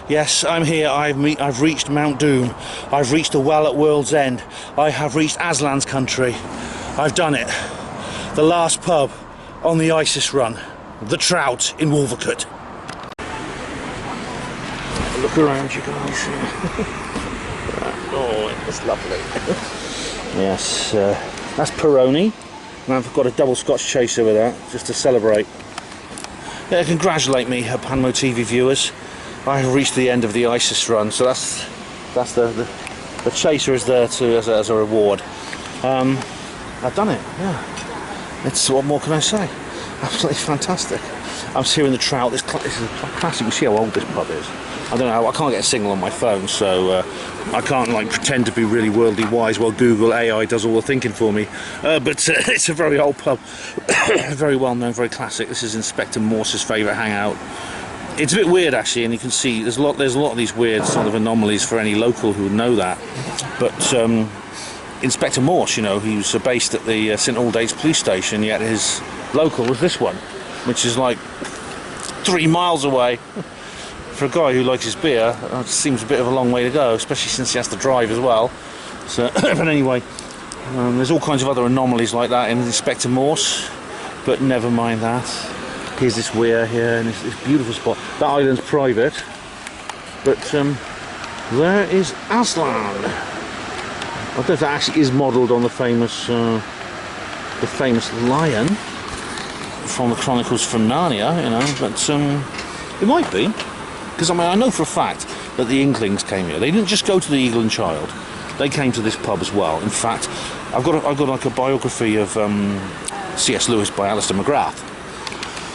Yes, I'm here. I've reached Mount Doom. I've reached the well at World's End. I have reached Aslan's country. I've done it. The last pub on the ISIS run. The Trout in Wolvercote. Look around, you guys. Oh, it's lovely. Yes, that's Peroni. And I've got a double Scotch chaser with that, just to celebrate. Yeah, congratulate me, Panmo TV viewers. I have reached the end of the ISIS run, so that's the chaser is there too as a reward. I've done it. Yeah. It's what more can I say? Absolutely fantastic. I'm here in the Trout. This is a classic. You see how old this pub is. I don't know. I can't get a signal on my phone, so I can't like pretend to be really worldly wise while Google AI does all the thinking for me. But it's a very old pub, very well known, very classic. This is Inspector Morse's favourite hangout. It's a bit weird actually, and you can see there's a lot of these weird sort of anomalies for any local who would know that. But Inspector Morse, you know, he was based at the St Aldate's police station, yet his local was this one, which is like 3 miles away. For a guy who likes his beer, it seems a bit of a long way to go, especially since he has to drive as well. So, but anyway, there's all kinds of other anomalies like that in Inspector Morse, but never mind that. Here's this weir here, and it's this beautiful spot. That island's private, but there is Aslan. I don't know if that actually is modelled on the famous lion from the Chronicles from Narnia, you know, but it might be. Because I mean, I know for a fact that the Inklings came here. They didn't just go to the Eagle and Child; they came to this pub as well. In fact, I've got like a biography of C.S. Lewis by Alistair McGrath,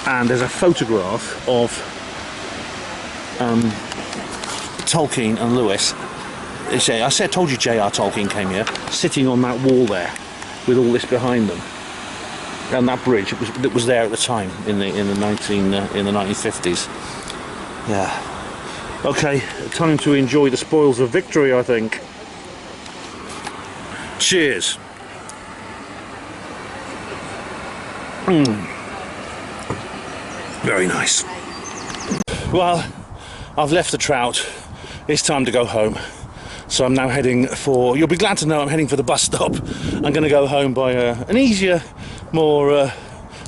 and there's a photograph of Tolkien and Lewis. I told you J.R. Tolkien came here, sitting on that wall there, with all this behind them, and that bridge that was there at the time in the 1950s. Yeah. Okay, time to enjoy the spoils of victory, I think. Cheers. Very nice. Well, I've left the Trout. It's time to go home. So I'm now heading for, you'll be glad to know I'm heading for the bus stop. I'm going to go home by an easier, more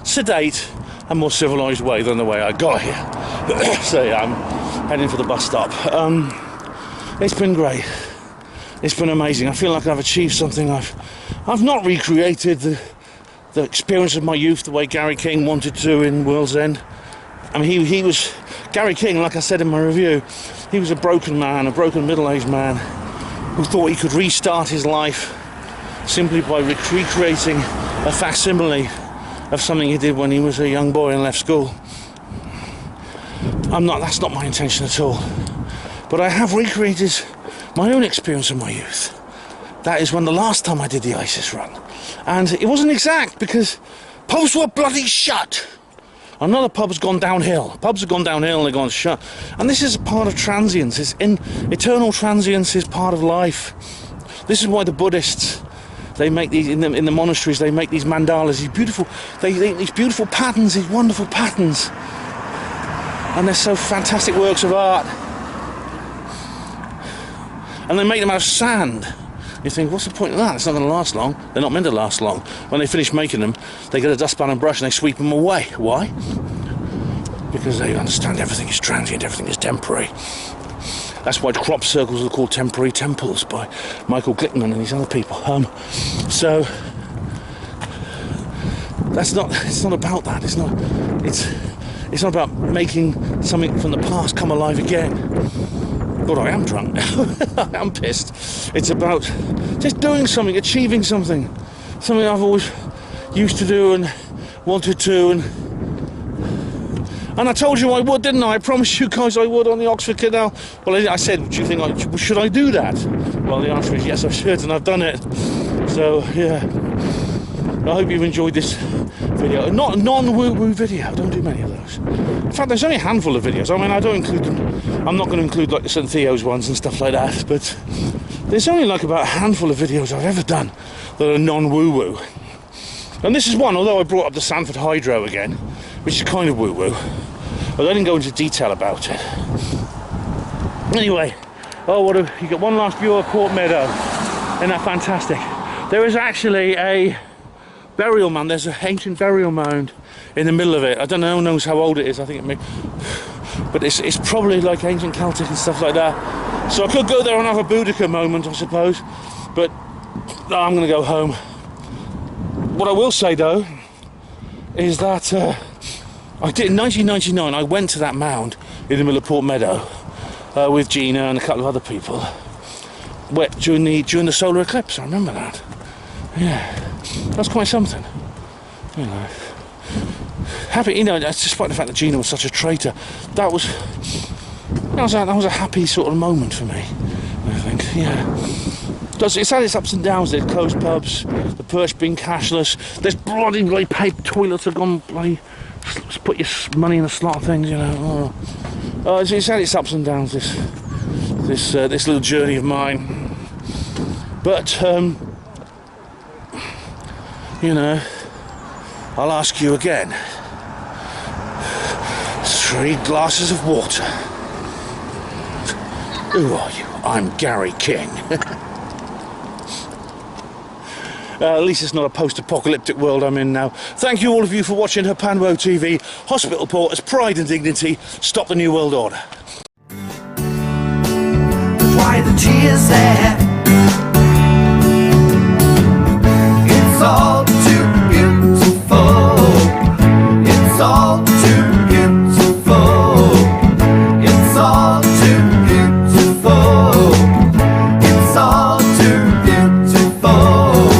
sedate and more civilised way than the way I got here. So yeah, I'm heading for the bus stop. It's been great. It's been amazing. I feel like I've achieved something. I've not recreated the experience of my youth the way Gary King wanted to in World's End. I mean, he was Gary King, like I said in my review. He was a broken man, a broken middle-aged man who thought he could restart his life simply by recreating a facsimile of something he did when he was a young boy and left school. That's not my intention at all. But I have recreated my own experience of my youth. That is when the last time I did the ISIS run. And it wasn't exact because pubs were bloody shut. Another pub has gone downhill. Pubs have gone downhill and they've gone shut. And this is a part of transience. Eternal transience is part of life. This is why the Buddhists, they make these in the monasteries. They make these mandalas, these beautiful patterns, these wonderful patterns, and they're so fantastic works of art. And they make them out of sand. You think, what's the point of that? It's not going to last long. They're not meant to last long. When they finish making them, they get a dustpan and brush and they sweep them away. Why? Because they understand everything is transient, everything is temporary. That's why crop circles are called temporary temples by Michael Glickman and these other people. So it's not about that. It's not about making something from the past come alive again. God, I am drunk now. I am pissed. It's about just doing something, achieving something I've always used to do and wanted to, and I told you I would, didn't I? I promised you guys I would on the Oxford Canal. Well, I said, do you think should I do that? Well, the answer is yes, I should, and I've done it. So yeah, I hope you've enjoyed this video. Not a non-woo-woo video. I don't do many of those. In fact, there's only a handful of videos. I mean, I don't include them. I'm not going to include like the St Theo's ones and stuff like that, but there's only like about a handful of videos I've ever done that are non-woo-woo. And this is one, although I brought up the Sanford Hydro again, which is kind of woo-woo, but I didn't go into detail about it. Anyway, oh, what a, you got one last view of Port Meadow. Isn't that fantastic? There is actually a burial mound. There's an ancient burial mound in the middle of it. I don't know, no one knows how old it is. I think it may, but it's probably like ancient Celtic and stuff like that. So I could go there and have a Boudica moment, I suppose, but no, I'm going to go home. What I will say though is that I did in 1999. I went to that mound in the middle of Port Meadow with Gina and a couple of other people. During the solar eclipse, I remember that. Yeah, that's quite something. You know, happy. You know, despite the fact that Gina was such a traitor, that was a happy sort of moment for me. I think. Yeah. It's had its ups and downs. There's closed pubs, the Perch being cashless. There's bloody paper toilets have gone bloody. Put your money in the slot things, you know. Oh, it's had its ups and downs. This little journey of mine. But you know, I'll ask you again. 3 glasses of water. Who are you? I'm Gary King. At least it's not a post-apocalyptic world I'm in now. Thank you all of you for watching Herpanwo TV. Hospital Porters, pride and dignity. Stop the New World Order. Why the tears there? It's all too beautiful. It's all too beautiful. It's all too beautiful. It's all too beautiful.